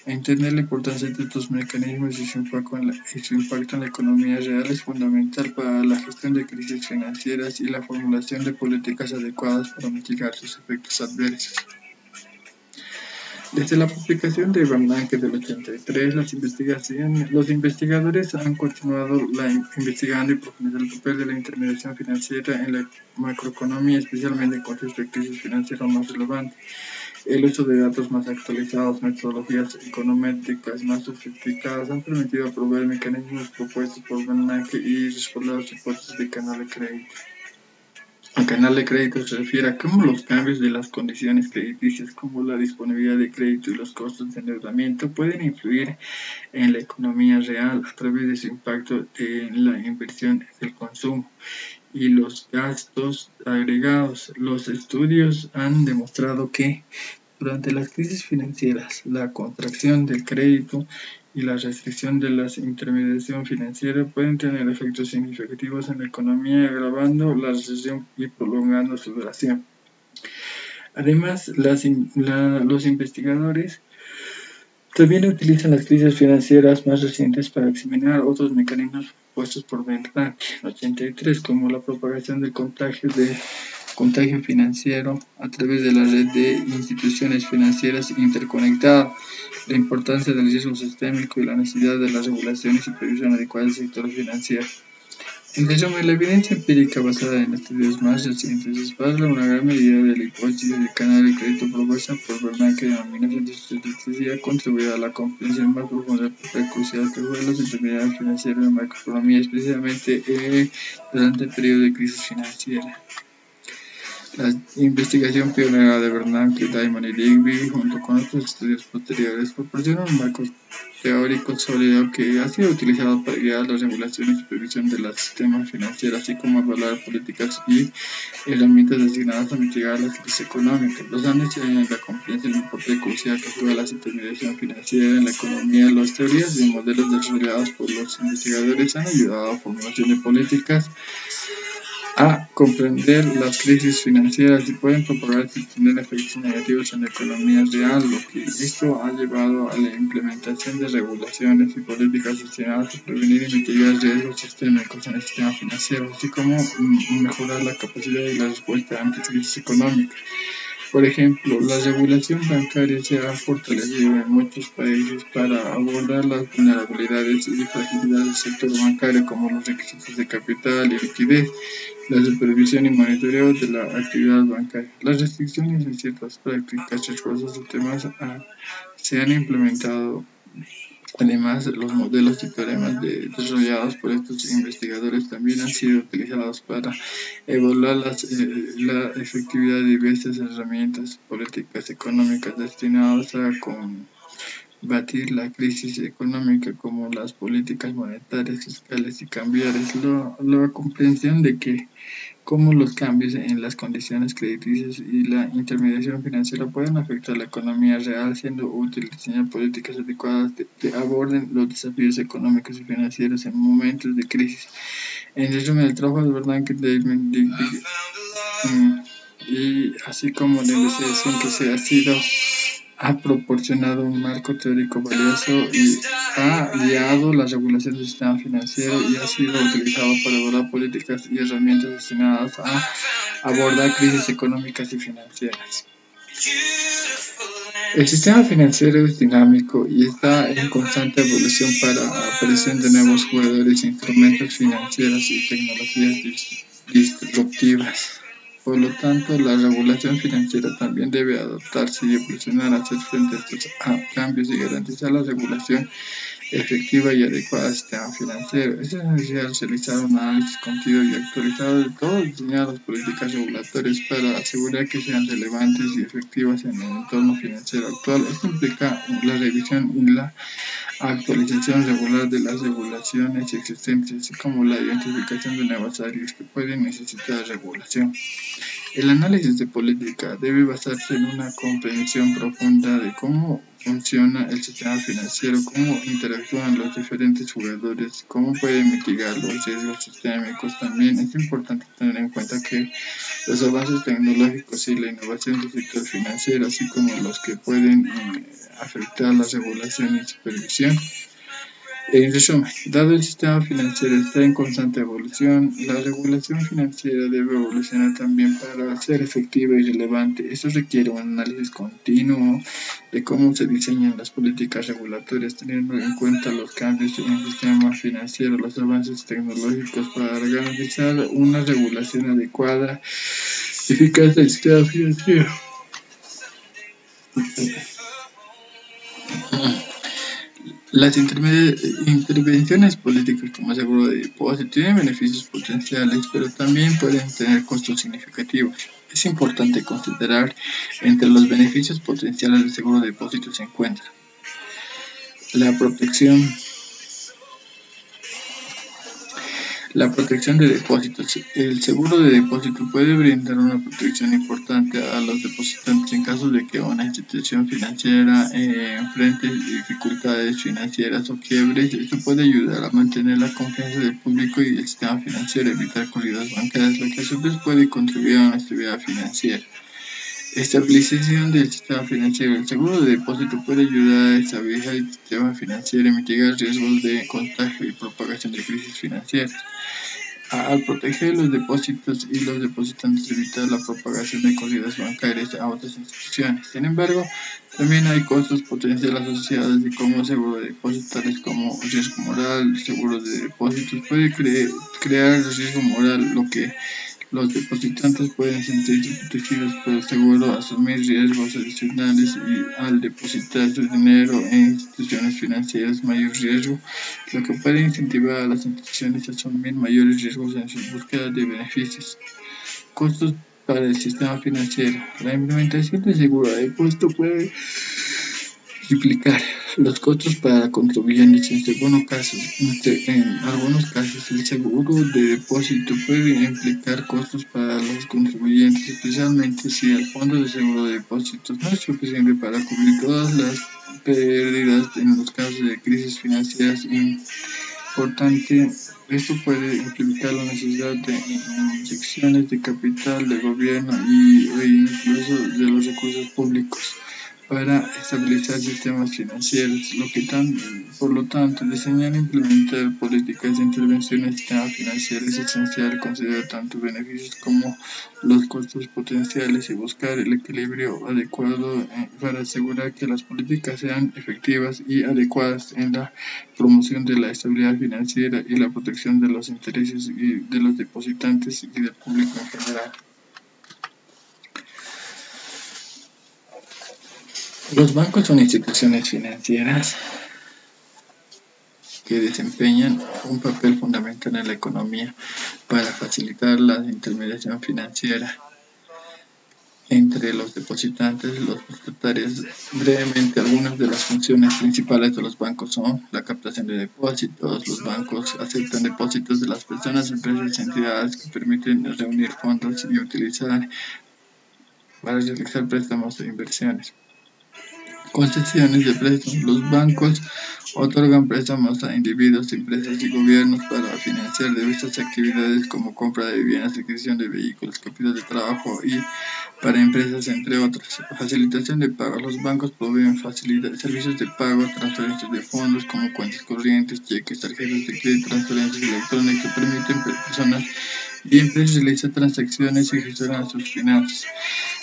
entender la importancia de estos mecanismos y su impacto en la economía real es fundamental para la gestión de crisis financieras y la formulación de políticas adecuadas para mitigar sus efectos adversos. Desde la publicación de Bernanke del 83, los investigadores han continuado investigando y profundizando el papel de la intermediación financiera en la macroeconomía, especialmente con sus crisis financieras más relevantes. El uso de datos más actualizados, metodologías econométricas más sofisticadas han permitido proveer mecanismos propuestos por Bernanke y respaldar las hipótesis de canal de crédito. El canal de crédito se refiere a cómo los cambios de las condiciones crediticias, como la disponibilidad de crédito y los costos de endeudamiento, pueden influir en la economía real a través de su impacto en la inversión, el consumo y los gastos agregados. Los estudios han demostrado que durante las crisis financieras, la contracción del crédito y la restricción de la intermediación financiera pueden tener efectos significativos en la economía, agravando la recesión y prolongando su duración. Además, los investigadores también utilizan las crisis financieras más recientes para examinar otros mecanismos puestos por Bernanke en 83, como la propagación del contagio financiero a través de la red de instituciones financieras interconectadas, la importancia del riesgo sistémico y la necesidad de las regulaciones y supervisión adecuada del sector financiero. En resumen, la evidencia empírica basada en estudios más recientes respalda una gran medida de la hipótesis del canal de crédito propuesta por Bernanke en 1983 y ha contribuido a la comprensión más profunda del papel crucial que juegan los intermediarios financieros en la macroeconomía, especialmente durante el periodo de crisis financiera. La investigación pionera de Bernanke, Diamond y Digby, junto con otros estudios posteriores, proporciona un marco teórico sólido que ha sido utilizado para guiar la regulación y supervisión de los sistemas financieros, así como evaluar políticas y herramientas destinadas a mitigar la crisis económica. Los años en la comprensión del papel crucial que juega la intermediación financiera en la economía, las teorías y modelos desarrollados por los investigadores han ayudado a la formulación de políticas a comprender las crisis financieras y pueden propagarse y tener efectos negativos en la economía real, lo que esto ha llevado a la implementación de regulaciones y políticas destinadas a prevenir y mitigar riesgos sistémicos en el sistema financiero, así como mejorar la capacidad y la respuesta ante crisis económicas. Por ejemplo, la regulación bancaria se ha fortalecido en muchos países para abordar las vulnerabilidades y fragilidades del sector bancario, como los requisitos de capital y liquidez, la supervisión y monitoreo de la actividad bancaria. Las restricciones en ciertas prácticas riesgosas de temas se han implementado Además, los modelos y teoremas desarrollados por estos investigadores también han sido utilizados para evaluar la efectividad de diversas herramientas políticas económicas destinadas a combatir la crisis económica, como las políticas monetarias, fiscales y cambiarias. La comprensión de que cómo los cambios en las condiciones crediticias y la intermediación financiera pueden afectar la economía real, siendo útil diseñar políticas adecuadas que aborden los desafíos económicos y financieros en momentos de crisis. En resumen, el trabajo de Bernanke, David y así como la investigación que se ha sido ha proporcionado un marco teórico valioso y ha guiado la regulación del sistema financiero y ha sido utilizado para elaborar políticas y herramientas destinadas a abordar crisis económicas y financieras. El sistema financiero es dinámico y está en constante evolución para la aparición de nuevos jugadores, instrumentos financieros y tecnologías disruptivas. Por lo tanto, la regulación financiera también debe adaptarse y evolucionar, hacer frente a estos cambios y garantizar la regulación efectiva y adecuada al sistema financiero. Es esencial realizar un análisis continuo y actualizado de todas diseñar las políticas regulatorias para asegurar que sean relevantes y efectivas en el entorno financiero actual. Esto implica la revisión y la actualización regular de las regulaciones existentes, así como la identificación de nuevas áreas que pueden necesitar regulación. El análisis de política debe basarse en una comprensión profunda de cómo funciona el sistema financiero, cómo interactúan los diferentes jugadores, cómo pueden mitigar los riesgos sistémicos. También es importante tener en cuenta que los avances tecnológicos y la innovación del sector financiero, así como los que pueden afectar la regulación y supervisión. En resumen, dado el sistema financiero está en constante evolución, la regulación financiera debe evolucionar también para ser efectiva y relevante. Esto requiere un análisis continuo de cómo se diseñan las políticas regulatorias, teniendo en cuenta los cambios en el sistema financiero, los avances tecnológicos, para garantizar una regulación adecuada y eficaz del sistema financiero. Las intervenciones políticas como seguro de depósito tienen beneficios potenciales, pero también pueden tener costos significativos. Es importante considerar entre los beneficios potenciales del seguro de depósito se encuentra la protección de depósitos. El seguro de depósito puede brindar una protección importante a los depositantes en caso de que una institución financiera enfrente dificultades financieras o quiebres. Esto puede ayudar a mantener la confianza del público y el sistema financiero, evitar corridas bancarias, lo que a su vez puede contribuir a una estabilidad financiera. Estabilización del sistema financiero. El seguro de depósito puede ayudar a estabilizar el sistema financiero y mitigar riesgos de contagio y propagación de crisis financieras. Al proteger los depósitos y los depositantes, evitar la propagación de corridas bancarias a otras instituciones. Sin embargo, también hay costos potenciales asociados de como seguro de depósitos, tales como riesgo moral. Seguros de depósitos puede crear riesgo moral, lo que los depositantes pueden sentirse protegidos por el seguro, asumir riesgos adicionales y al depositar su dinero en instituciones financieras mayor riesgo, lo que puede incentivar a las instituciones a asumir mayores riesgos en su búsqueda de beneficios. Costos para el sistema financiero. La implementación del seguro de depósito puede implicar los costos para contribuyentes. En algunos casos, el seguro de depósito puede implicar costos para los contribuyentes, especialmente si el fondo de seguro de depósitos no es suficiente para cubrir todas las pérdidas en los casos de crisis financieras. Importante, esto puede implicar la necesidad de inyecciones de capital del gobierno e incluso de los recursos públicos para estabilizar sistemas financieros. Por lo tanto, diseñar e implementar políticas de intervención en el sistema financiero es esencial. Considerar tanto beneficios como los costos potenciales y buscar el equilibrio adecuado para asegurar que las políticas sean efectivas y adecuadas en la promoción de la estabilidad financiera y la protección de los intereses de los depositantes y del público en general. Los bancos son instituciones financieras que desempeñan un papel fundamental en la economía para facilitar la intermediación financiera entre los depositantes y los prestatarios. Brevemente, algunas de las funciones principales de los bancos son la captación de depósitos. Los bancos aceptan depósitos de las personas, empresas y entidades que permiten reunir fondos y utilizar para realizar préstamos e inversiones. Concesiones de préstamos. Los bancos otorgan préstamos a individuos, empresas y gobiernos para financiar diversas actividades como compra de viviendas, adquisición de vehículos, capital de trabajo y para empresas, entre otras. Facilitación de pago. Los bancos proveen servicios de pago, transferencias de fondos como cuentas corrientes, cheques, tarjetas de crédito, transferencias electrónicas que permiten personas y empresas realizar transacciones y gestionar sus finanzas.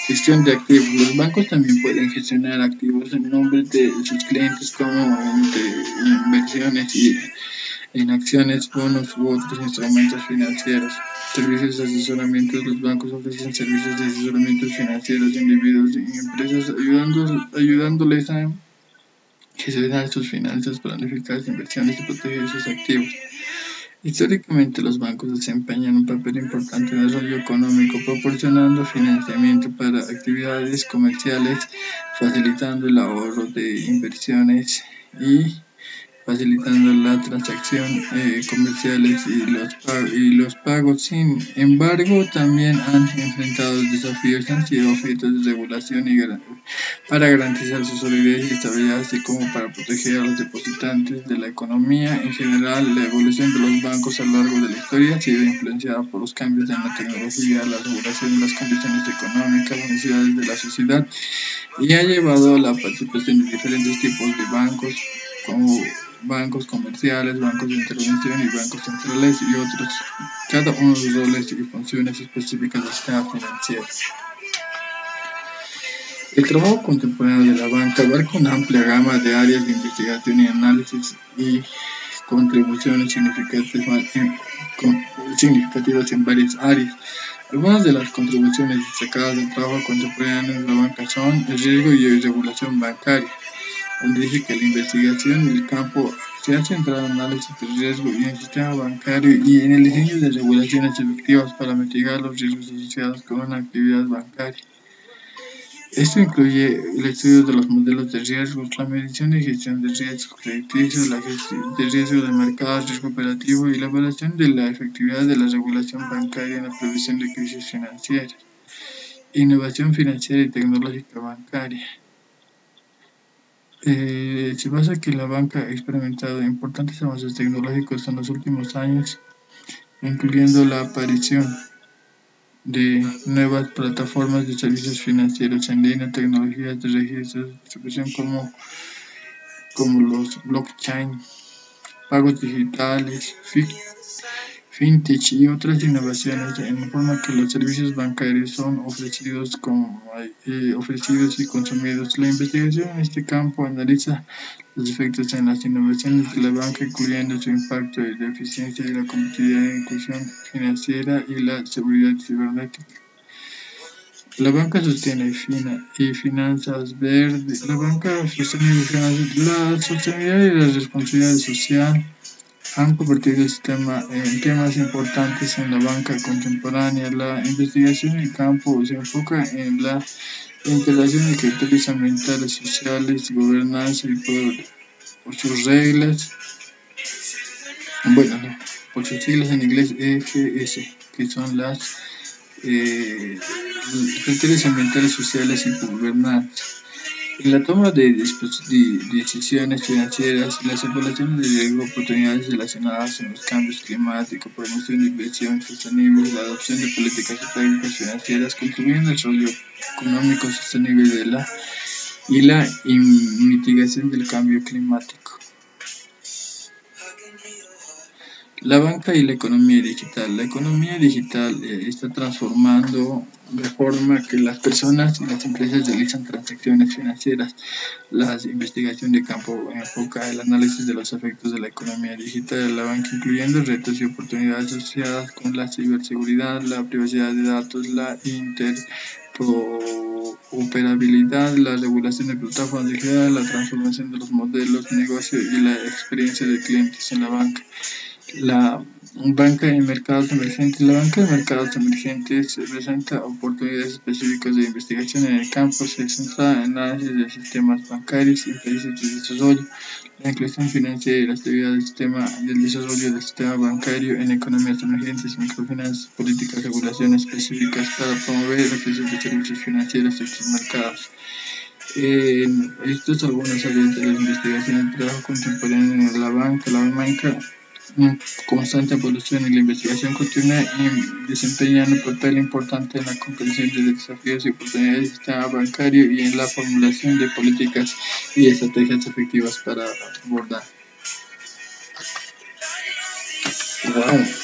Gestión de activos. Los bancos también pueden gestionar activos en nombre de sus clientes como inversiones y en acciones, bonos u otros instrumentos financieros. Servicios de asesoramiento. Los bancos ofrecen servicios de asesoramiento financieros a individuos y empresas, ayudándoles a gestionar sus finanzas, planificar sus inversiones y proteger sus activos. Históricamente, los bancos desempeñan un papel importante en el desarrollo económico, proporcionando financiamiento para actividades comerciales, facilitando el ahorro de inversiones y facilitando la transacción comerciales y los pagos. Sin embargo, también han enfrentado desafíos, han sido objetos de regulación para garantizar su solidez y estabilidad, así como para proteger a los depositantes de la economía. En general, la evolución de los bancos a lo largo de la historia ha sido influenciada por los cambios en la tecnología, la regulación, las condiciones económicas, las necesidades de la sociedad, y ha llevado a la participación de diferentes tipos de bancos, como bancos comerciales, bancos de intervención y bancos centrales y otros, cada uno de los roles y funciones específicas del sistema financiero. El trabajo contemporáneo de la banca abarca una amplia gama de áreas de investigación y análisis y contribuciones significativas en varias áreas. Algunas de las contribuciones destacadas del trabajo contemporáneo de la banca son el riesgo y regulación bancaria, donde dice que la investigación del campo se ha centrado en análisis del riesgo y en el sistema bancario y en el diseño de regulaciones efectivas para mitigar los riesgos asociados con una actividad bancaria. Esto incluye el estudio de los modelos de riesgos, la medición y gestión de riesgo crediticio, la gestión de riesgo de mercado, riesgo operativo y la evaluación de la efectividad de la regulación bancaria en la prevención de crisis financieras. Innovación financiera y tecnológica bancaria. Se basa que la banca ha experimentado importantes avances tecnológicos en los últimos años, incluyendo la aparición de nuevas plataformas de servicios financieros en línea, tecnologías de registro de distribución como los blockchain, pagos digitales, fintech y otras innovaciones en la forma que los servicios bancarios son ofrecidos y consumidos. La investigación en este campo analiza los efectos en las innovaciones de la banca, incluyendo su impacto en la eficiencia y la competitividad, la inclusión financiera y la seguridad cibernética. La banca sostiene y finanzas verdes. La banca sostenible y finanzas, la sostenibilidad y la responsabilidad social han convertido el sistema en temas importantes en la banca contemporánea. La investigación en el campo se enfoca en la integración de criterios ambientales, sociales, gobernanza y por sus reglas, por sus siglas en inglés EGS, que son las criterios ambientales, sociales y gobernanza. En la toma de decisiones financieras, las evaluaciones de riesgo, oportunidades relacionadas con los cambios climáticos, promoción de inversión sostenible, la adopción de políticas y prácticas financieras contribuyen al desarrollo económico sostenible y la mitigación del cambio climático. La banca y la economía digital. La economía digital está transformando de forma que las personas y las empresas realizan transacciones financieras. La investigación de campo enfoca el análisis de los efectos de la economía digital de la banca, incluyendo retos y oportunidades asociadas con la ciberseguridad, la privacidad de datos, la interoperabilidad, la regulación de plataformas digitales, la transformación de los modelos de negocio y la experiencia de clientes en la banca. La banca en mercados emergentes. La banca de mercados emergentes presenta oportunidades específicas de investigación en el campo, se centra en análisis de sistemas bancarios y países de desarrollo, la inclusión financiera y la estabilidad del desarrollo del sistema bancario en economías emergentes, microfinanzas, políticas, regulaciones específicas para promover el acceso de servicios financieros a estos mercados. Estos son algunas áreas de la investigación y el trabajo contemporáneo en la banca. La banca en constante evolución y la investigación continua desempeñan un papel importante en la comprensión de desafíos y oportunidades del sistema bancario y en la formulación de políticas y estrategias efectivas para abordar. Wow.